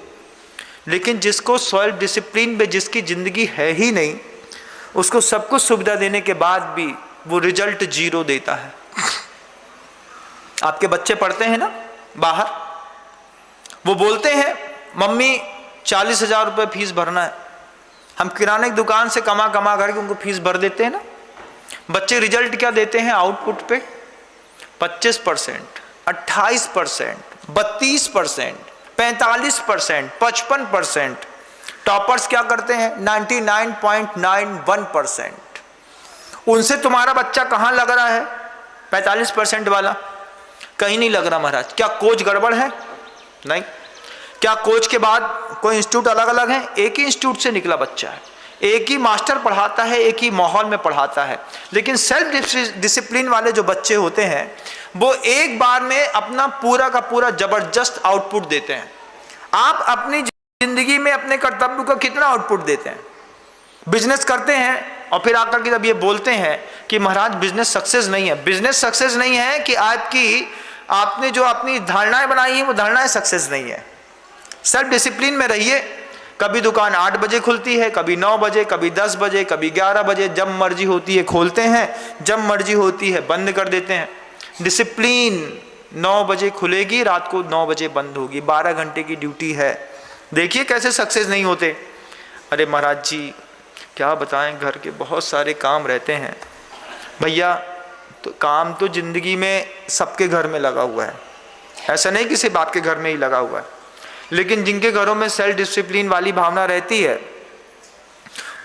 लेकिन जिसको सेल्फ डिसिप्लिन में जिसकी जिंदगी है ही नहीं, उसको सब कुछ सुविधा देने के बाद भी वो रिजल्ट 0 देता है। आपके बच्चे पढ़ते हैं ना बाहर, वो बोलते हैं मम्मी 40,000 रुपये फीस भरना है, हम किराने की दुकान से कमा कमा करके उनको फीस भर देते हैं ना। बच्चे रिजल्ट क्या देते हैं आउटपुट पे? 25%, 28%, 32%, 45%, 55%। टॉपर्स क्या करते हैं? 99.91%। उनसे तुम्हारा बच्चा कहाँ लग रहा है? 45% वाला कहीं नहीं लग रहा महाराज। क्या कोच गड़बड़ है? नहीं। क्या कोच के बाद कोई इंस्टीट्यूट अलग अलग है? एक ही इंस्टीट्यूट से निकला बच्चा है, एक ही मास्टर पढ़ाता है, एक ही माहौल में पढ़ाता है। लेकिन सेल्फ डिसिप्लिन वाले जो बच्चे होते हैं, वो एक बार में अपना पूरा का पूरा जबरदस्त आउटपुट देते हैं। आप अपनी जिंदगी में अपने कर्तव्य को कितना आउटपुट देते हैं? बिजनेस करते हैं और फिर आकर के जब ये बोलते हैं कि महाराज बिजनेस सक्सेस नहीं है। बिजनेस सक्सेस नहीं है कि आपने जो अपनी धारणाएं बनाई हैं वो धारणाएं सक्सेस नहीं है। सेल्फ डिसिप्लिन में रहिए। कभी दुकान 8 बजे खुलती है, कभी 9 बजे, कभी 10 बजे, कभी 11 बजे, जब मर्जी होती है खोलते हैं, जब मर्जी होती है बंद कर देते हैं। डिसिप्लिन 9 बजे खुलेगी, रात को 9 बजे बंद होगी, 12 घंटे की ड्यूटी है। देखिए कैसे सक्सेस नहीं होते। अरे महाराज जी क्या बताएं, घर के बहुत सारे काम रहते हैं। भैया तो काम तो जिंदगी में सबके घर में लगा हुआ है, ऐसा नहीं किसी बाप के घर में ही लगा हुआ है। लेकिन जिनके घरों में सेल्फ डिसिप्लिन वाली भावना रहती है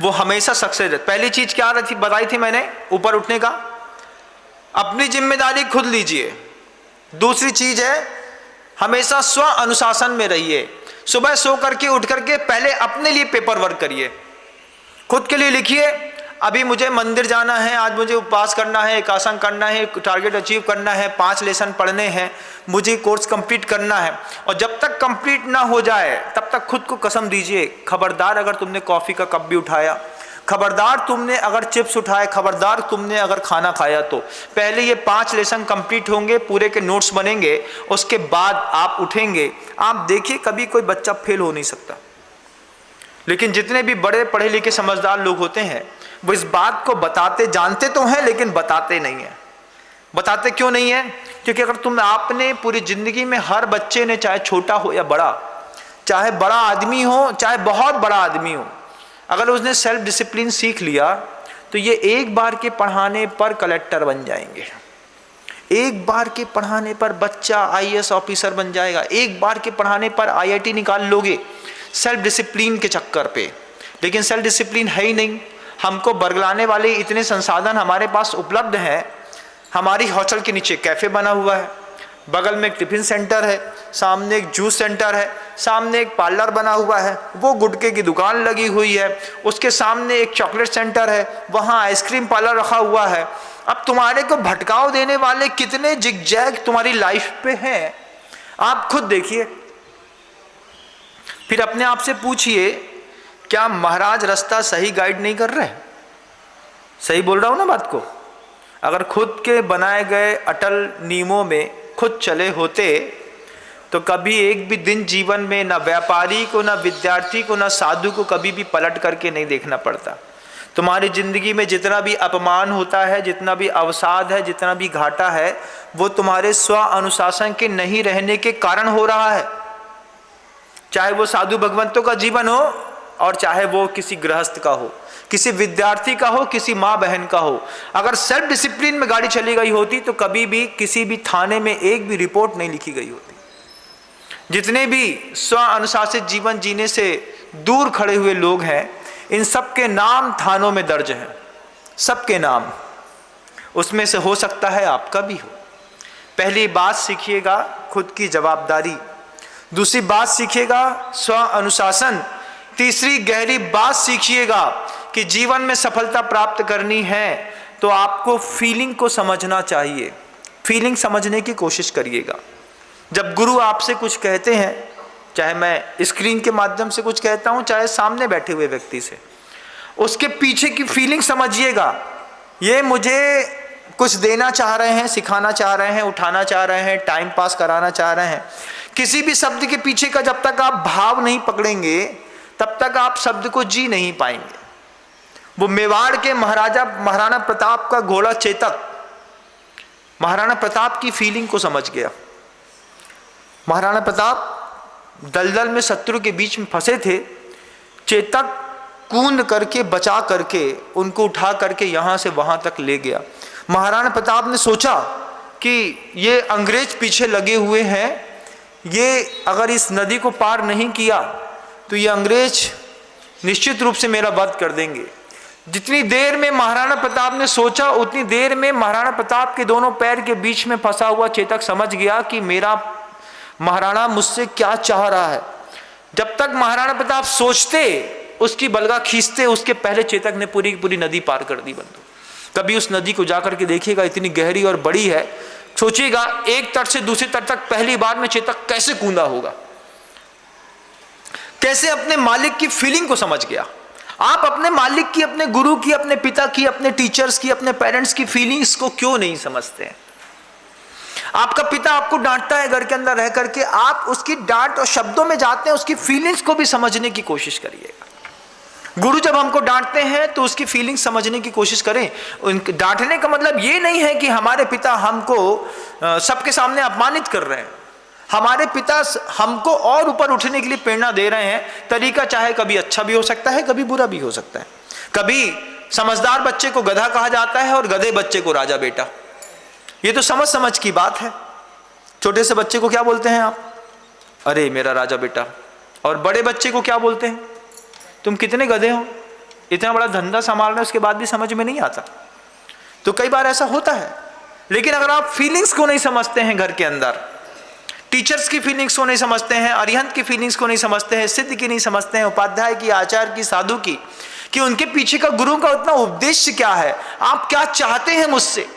वो हमेशा सक्सेस है। पहली चीज क्या रही बताई थी मैंने ऊपर उठने का? अपनी जिम्मेदारी खुद लीजिए। दूसरी चीज है हमेशा स्व अनुशासन में रहिए। सुबह सो करके उठ करके पहले अपने लिए पेपर वर्क करिए, खुद के लिए लिखिए अभी मुझे मंदिर जाना है, आज मुझे उपवास करना है, एकासन करना है, टारगेट अचीव करना है, 5 लेसन पढ़ने हैं, मुझे कोर्स कंप्लीट करना है। और जब तक कंप्लीट ना हो जाए तब तक खुद को कसम दीजिए, खबरदार अगर तुमने कॉफ़ी का कप भी उठाया, खबरदार तुमने अगर चिप्स उठाए, खबरदार तुमने अगर खाना खाया, तो पहले ये 5 लेसन कंप्लीट होंगे, पूरे के नोट्स बनेंगे, उसके बाद आप उठेंगे। आप देखिए कभी कोई बच्चा फेल हो नहीं सकता। लेकिन जितने भी बड़े पढ़े लिखे समझदार लोग होते हैं वो इस बात को बताते, जानते तो हैं लेकिन बताते नहीं हैं। बताते क्यों नहीं है? क्योंकि अगर तुम आपने पूरी जिंदगी में, हर बच्चे ने, चाहे छोटा हो या बड़ा, चाहे बड़ा आदमी हो चाहे बहुत बड़ा आदमी हो, अगर उसने सेल्फ डिसिप्लिन सीख लिया तो ये एक बार के पढ़ाने पर कलेक्टर बन जाएंगे, एक बार के पढ़ाने पर बच्चा IAS ऑफिसर बन जाएगा, एक बार के पढ़ाने पर IIT निकाल लोगे सेल्फ डिसिप्लिन के चक्कर पे। लेकिन सेल्फ डिसिप्लिन है ही नहीं। हमको बरगलाने वाले इतने संसाधन हमारे पास उपलब्ध हैं। हमारी हॉस्टल के नीचे कैफ़े बना हुआ है, बगल में एक टिफिन सेंटर है, सामने एक जूस सेंटर है, सामने एक पार्लर बना हुआ है, वो गुटखे की दुकान लगी हुई है, उसके सामने एक चॉकलेट सेंटर है, वहाँ आइसक्रीम पार्लर रखा हुआ है। अब तुम्हारे को भटकाव देने वाले कितने जिगजैग तुम्हारी लाइफ पे हैं, आप खुद देखिए। फिर अपने आप से पूछिए, क्या महाराज रास्ता सही गाइड नहीं कर रहे? सही बोल रहा हूं ना बात को? अगर खुद के बनाए गए अटल नियमों में खुद चले होते तो कभी एक भी दिन जीवन में ना व्यापारी को, ना विद्यार्थी को, ना साधु को कभी भी पलट करके नहीं देखना पड़ता। तुम्हारी जिंदगी में जितना भी अपमान होता है, जितना भी अवसाद है, जितना भी घाटा है, वो तुम्हारे स्व अनुशासन के नहीं रहने के कारण हो रहा है। चाहे वो साधु भगवंतों का जीवन हो और चाहे वो किसी गृहस्थ का हो, किसी विद्यार्थी का हो, किसी माँ बहन का हो। अगर सेल्फ डिसिप्लिन में गाड़ी चली गई होती तो कभी भी किसी भी थाने में एक भी रिपोर्ट नहीं लिखी गई होती। जितने भी स्व अनुशासित जीवन जीने से दूर खड़े हुए लोग हैं, इन सब के नाम थानों में दर्ज हैं, सबके नाम। उसमें से हो सकता है आपका भी हो। पहली बात सीखिएगा खुद की जवाबदारी, दूसरी बात सीखिएगा स्व अनुशासन, तीसरी गहरी बात सीखिएगा कि जीवन में सफलता प्राप्त करनी है तो आपको फीलिंग को समझना चाहिए। फीलिंग समझने की कोशिश करिएगा। जब गुरु आपसे कुछ कहते हैं चाहे मैं स्क्रीन के माध्यम से कुछ कहता हूं, चाहे सामने बैठे हुए व्यक्ति से, उसके पीछे की फीलिंग समझिएगा। ये मुझे कुछ देना चाह रहे हैं, सिखाना चाह रहे हैं, उठाना चाह रहे हैं, टाइम पास कराना चाह रहे हैं। किसी भी शब्द के पीछे का जब तक आप भाव नहीं पकड़ेंगे तब तक आप शब्द को जी नहीं पाएंगे। वो मेवाड़ के महाराणा प्रताप का घोड़ा चेतक महाराणा प्रताप की फीलिंग को समझ गया। महाराणा प्रताप दलदल में शत्रु के बीच में फंसे थे, चेतक कूद करके बचा करके उनको उठा करके यहां से वहां तक ले गया। महाराणा प्रताप ने सोचा कि ये अंग्रेज पीछे लगे हुए हैं, ये अगर इस नदी को पार नहीं किया तो ये अंग्रेज निश्चित रूप से मेरा वध कर देंगे। जितनी देर में महाराणा प्रताप ने सोचा, उतनी देर में महाराणा प्रताप के दोनों पैर के बीच में फंसा हुआ चेतक समझ गया कि मेरा महाराणा मुझसे क्या चाह रहा है। जब तक महाराणा प्रताप सोचते, उसकी बलगा खींचते, उसके पहले चेतक ने पूरी की पूरी नदी पार कर दी। बंधु, कभी उस नदी को जाकर के देखिएगा, इतनी गहरी और बड़ी है। सोचिएगा एक तट से दूसरे तट तक पहली बार में चेतक कैसे कूदा होगा, कैसे अपने मालिक की फीलिंग को समझ गया। आप अपने मालिक की, अपने गुरु की, अपने पिता की, अपने टीचर्स की, अपने पेरेंट्स की फीलिंग्स को क्यों नहीं समझते हैं? आपका पिता आपको डांटता है घर के अंदर रह करके, आप उसकी डांट और शब्दों में जाते हैं, उसकी फीलिंग्स को भी समझने की कोशिश करिएगा। गुरु जब हमको डांटते हैं तो उसकी फीलिंग समझने की कोशिश करें। उनके डांटने का मतलब ये नहीं है कि हमारे पिता हमको सबके सामने अपमानित कर रहे हैं। हमारे पिता हमको और ऊपर उठने के लिए प्रेरणा दे रहे हैं। तरीका चाहे कभी अच्छा भी हो सकता है, कभी बुरा भी हो सकता है। कभी समझदार बच्चे को गधा कहा जाता है और गधे बच्चे को राजा बेटा। ये तो समझ समझ की बात है। छोटे से बच्चे को क्या बोलते हैं आप? अरे मेरा राजा बेटा। और बड़े बच्चे को क्या बोलते हैं? तुम कितने गधे हो, इतना बड़ा धंधा संभाल रहे हो, उसके बाद भी समझ में नहीं आता। तो कई बार ऐसा होता है। लेकिन अगर आप फीलिंग्स को नहीं समझते हैं, घर के अंदर टीचर्स की फीलिंग्स को नहीं समझते हैं, अरिहंत की फीलिंग्स को नहीं समझते हैं, सिद्ध की नहीं समझते हैं, उपाध्याय की, आचार्य की, साधु की, कि उनके पीछे का गुरु का उतना उद्देश्य क्या है, आप क्या चाहते हैं मुझसे।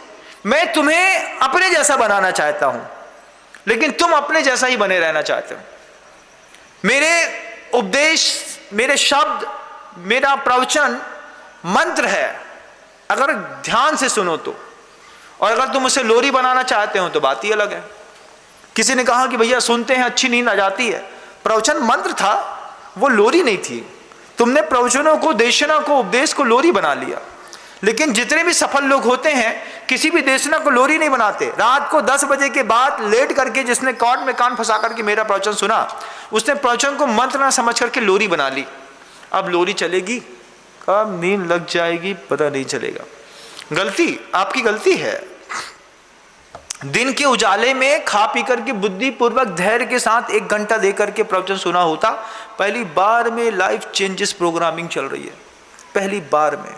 मैं तुम्हें अपने जैसा बनाना चाहता हूं, लेकिन तुम अपने जैसा ही बने रहना चाहते हो। मेरे उपदेश, मेरे शब्द, मेरा प्रवचन मंत्र है, अगर ध्यान से सुनो तो। और अगर तुम उसे लोरी बनाना चाहते हो तो बात ही अलग है। किसी ने कहा कि भैया सुनते हैं अच्छी नींद आ जाती है। प्रवचन मंत्र था, वो लोरी नहीं थी। तुमने प्रवचनों को, देशना को, उपदेश को लोरी बना लिया। लेकिन जितने भी सफल लोग होते हैं, किसी भी देशना को लोरी नहीं बनाते। रात को 10 बजे के बाद लेट करके जिसने कॉर्ड में कान फंसा करके मेरा प्रवचन सुना, उसने प्रवचन को मंत्र ना समझ करके लोरी बना ली। अब लोरी चलेगी, कब नींद लग जाएगी पता नहीं चलेगा। गलती आपकी गलती है। दिन के उजाले में खा पी करके बुद्धिपूर्वक धैर्य के साथ 1 घंटा दे करके प्रवचन सुना होता। पहली बार में लाइफ चेंजेस प्रोग्रामिंग चल रही है, पहली बार में।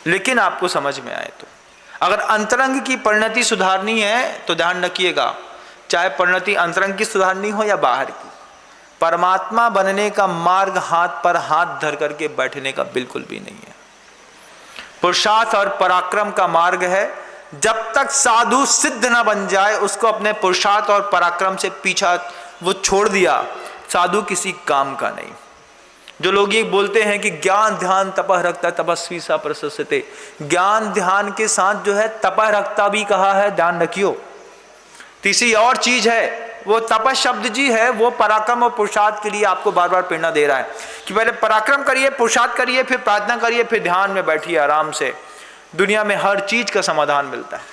लेकिन आपको समझ में आए तो, अगर अंतरंग की परिणति सुधारनी है तो ध्यान रखिएगा, चाहे परिणति अंतरंग की सुधारनी हो या बाहर की, परमात्मा बनने का मार्ग हाथ पर हाथ धर करके बैठने का बिल्कुल भी नहीं है। पुरुषार्थ और पराक्रम का मार्ग है। जब तक साधु सिद्ध ना बन जाए, उसको अपने पुरुषार्थ और पराक्रम से पीछा वो छोड़ दिया, साधु किसी काम का नहीं। जो लोग ये बोलते हैं कि ज्ञान ध्यान तपह रखता तपस्वी सा प्रशस्यते, ज्ञान ध्यान के साथ जो है तपह रखता भी कहा है, ध्यान रखियो। तीसरी और चीज है, वो तपह शब्द जी है, वो पराक्रम और पुरुषार्थ के लिए आपको बार बार प्रेरणा दे रहा है कि पहले पराक्रम करिए, पुरुषार्थ करिए, फिर प्रार्थना करिए, फिर ध्यान में बैठिए आराम से। दुनिया में हर चीज का समाधान मिलता है।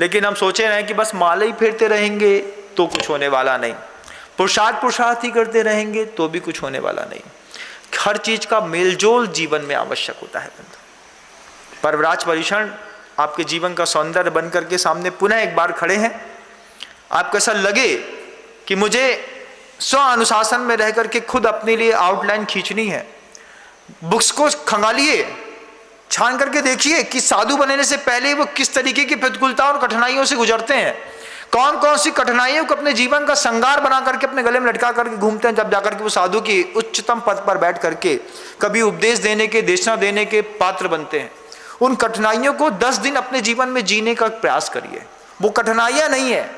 लेकिन हम सोचे रहे कि बस माला ही फेरते रहेंगे तो कुछ होने वाला नहीं, पुरुषार्थ ही करते रहेंगे तो भी कुछ होने वाला नहीं। हर चीज का मेलजोल जीवन में आवश्यक होता है। परवराज परिषण आपके जीवन का सौंदर्य बनकर के सामने पुनः एक बार खड़े हैं। आपको ऐसा लगे कि मुझे स्व अनुशासन में रह करके खुद अपने लिए आउटलाइन खींचनी है, बुक्स को खंगालिए, छान करके देखिए कि साधु बनने से पहले वो किस तरीके की प्रतिकूलता और कठिनाइयों से गुजरते हैं, कौन कौन सी कठिनाइयों को अपने जीवन का संगार बना करके अपने गले में लटका करके घूमते हैं, जब जाकर के वो साधु की उच्चतम पद पर बैठ करके कभी उपदेश देने के, देशना देने के पात्र बनते हैं। उन कठिनाइयों को 10 दिन अपने जीवन में जीने का प्रयास करिए। वो कठिनाइयां नहीं है,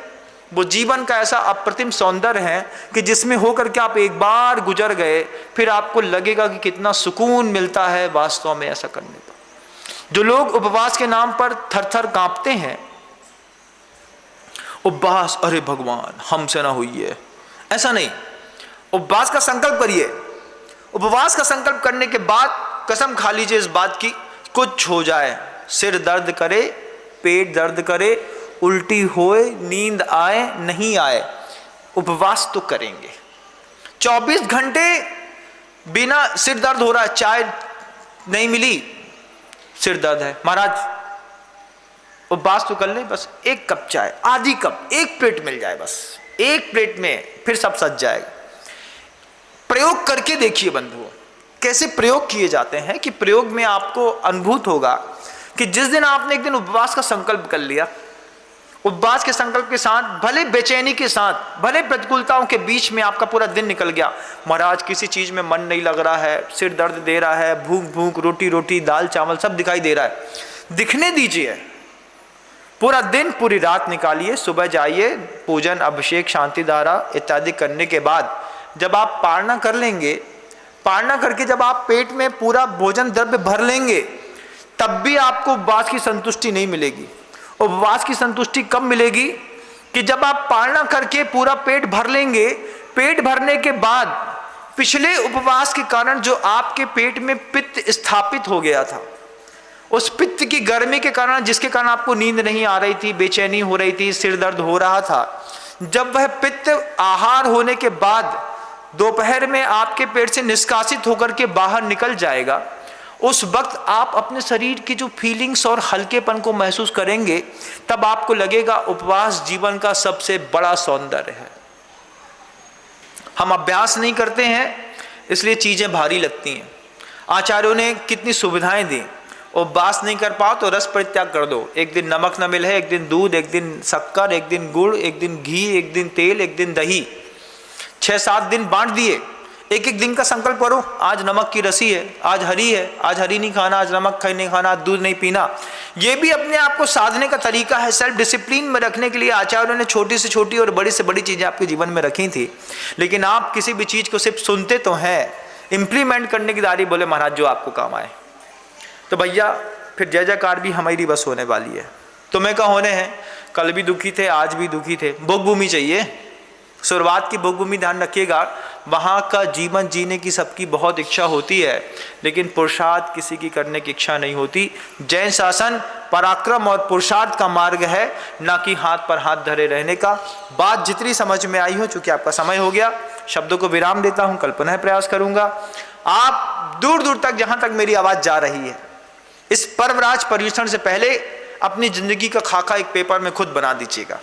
वो जीवन का ऐसा अप्रतिम सौंदर्य है कि जिसमें होकर के आप एक बार गुजर गए, फिर आपको लगेगा कि कितना सुकून मिलता है वास्तव में ऐसा करने पर। जो लोग उपवास के नाम पर थर थर कांपते हैं, उपवास, अरे भगवान हमसे ना हुई है, ऐसा नहीं। उपवास का संकल्प करिए। उपवास का संकल्प करने के बाद कसम खा लीजिए इस बात की, कुछ हो जाए, सिर दर्द करे, पेट दर्द करे, उल्टी होए, नींद आए, नहीं आए, उपवास तो करेंगे। 24 घंटे बिना सिर दर्द हो रहा है, चाय नहीं मिली, सिर दर्द है, महाराज उपवास तो कर ले, बस एक कप चाय, आधी कप, एक प्लेट मिल जाए, बस एक प्लेट में फिर सब सज जाएगा। प्रयोग करके देखिए बंधुओं, कैसे प्रयोग किए जाते हैं कि प्रयोग में आपको अनुभूत होगा कि जिस दिन आपने एक दिन उपवास का संकल्प कर लिया, उपवास के संकल्प के साथ, भले बेचैनी के साथ, भले प्रतिकूलताओं के बीच में आपका पूरा दिन निकल गया, महाराज किसी चीज में मन नहीं लग रहा है, सिर दर्द दे रहा है, भूख भूख, रोटी रोटी, दाल चावल सब दिखाई दे रहा है, दिखने दीजिए। पूरा दिन पूरी रात निकालिए, सुबह जाइए, पूजन अभिषेक शांति धारा इत्यादि करने के बाद जब आप पारणा कर लेंगे, पारणा करके जब आप पेट में पूरा भोजन द्रव्य भर लेंगे, तब भी आपको उपवास की संतुष्टि नहीं मिलेगी। उपवास की संतुष्टि कब मिलेगी कि जब आप पारणा करके पूरा पेट भर लेंगे, पेट भरने के बाद पिछले उपवास के कारण जो आपके पेट में पित्त स्थापित हो गया था, उस पित्त की गर्मी के कारण, जिसके कारण आपको नींद नहीं आ रही थी, बेचैनी हो रही थी, सिर दर्द हो रहा था, जब वह पित्त आहार होने के बाद दोपहर में आपके पेट से निष्कासित होकर के बाहर निकल जाएगा, उस वक्त आप अपने शरीर की जो फीलिंग्स और हल्केपन को महसूस करेंगे, तब आपको लगेगा उपवास जीवन का सबसे बड़ा सौंदर्य है। हम अभ्यास नहीं करते हैं, इसलिए चीजें भारी लगती हैं। आचार्यों ने कितनी सुविधाएं दी, उपवास नहीं कर पाओ तो रस परित्याग कर दो, एक दिन नमक न मिले, एक दिन दूध, एक दिन शक्कर, एक दिन गुड़, एक दिन घी, एक दिन तेल, एक दिन दही, 6-7 दिन बांट दिए। एक एक दिन का संकल्प करो, आज नमक की रसी है, आज हरी है, आज हरी नहीं खाना, आज नमक नहीं खाना, आज दूध नहीं पीना। ये भी अपने आप को साधने का तरीका है। सेल्फ डिसिप्लिन में रखने के लिए आचार्यों ने छोटी से छोटी और बड़ी से बड़ी चीजें आपके जीवन में रखी थी, लेकिन आप किसी भी चीज को सिर्फ सुनते तो हैं, इंप्लीमेंट करने की दारी बोले महाराज जो आपको काम आए। तो भैया फिर जय जयकार भी हमारी बस होने वाली है। तुम्हें क्या होने हैं, कल भी दुखी थे, आज भी दुखी थे, भोग भूमि चाहिए, शुरुआत की भोग भूमि ध्यान रखिएगा। वहाँ का जीवन जीने की सबकी बहुत इच्छा होती है, लेकिन पुरुषार्थ किसी की करने की इच्छा नहीं होती। जैन शासन पराक्रम और पुरुषार्थ का मार्ग है, ना कि हाथ पर हाथ धरे रहने का। बात जितनी समझ में आई हो, चूंकि आपका समय हो गया, शब्दों को विराम देता हूँ, कल पुनः प्रयास करूँगा। आप दूर दूर तक जहाँ तक मेरी आवाज़ जा रही है, इस पर्वराज पर्यूषण से पहले अपनी जिंदगी का खाका एक पेपर में खुद बना दीजिएगा।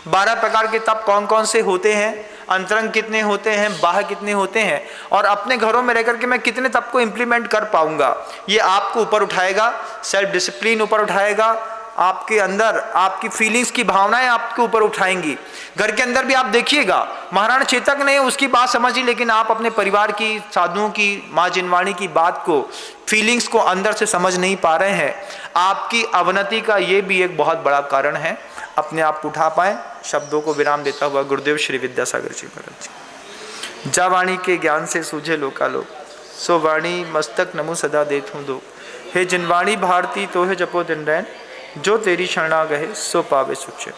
12 प्रकार के तप कौन कौन से होते हैं, अंतरंग कितने होते हैं, बाह्य कितने होते हैं, और अपने घरों में रहकर के मैं कितने तप को इंप्लीमेंट कर पाऊंगा, ये आपको ऊपर उठाएगा। सेल्फ डिसिप्लिन ऊपर उठाएगा, आपके अंदर आपकी फीलिंग्स की भावनाएं आपके ऊपर उठाएंगी। घर के अंदर भी आप देखिएगा, महाराणा चेतक ने उसकी बात समझी, लेकिन आप अपने परिवार की, साधुओं की, माँ जिनवाणी की बात को, फीलिंग्स को अंदर से समझ नहीं पा रहे हैं। आपकी अवनति का ये भी एक बहुत बड़ा कारण है। अपने आप उठा पाए। शब्दों को विराम देता हुआ गुरुदेव श्री विद्यासागर जी महाराज जी। जा वाणी के ज्ञान से सूझे लोकालोक, सो वाणी मस्तक नमो सदा देत हूँ दो। हे जिनवाणी भारती तो है जपो दिन रैन, जो तेरी शरणा गहे सो पावे सुचे।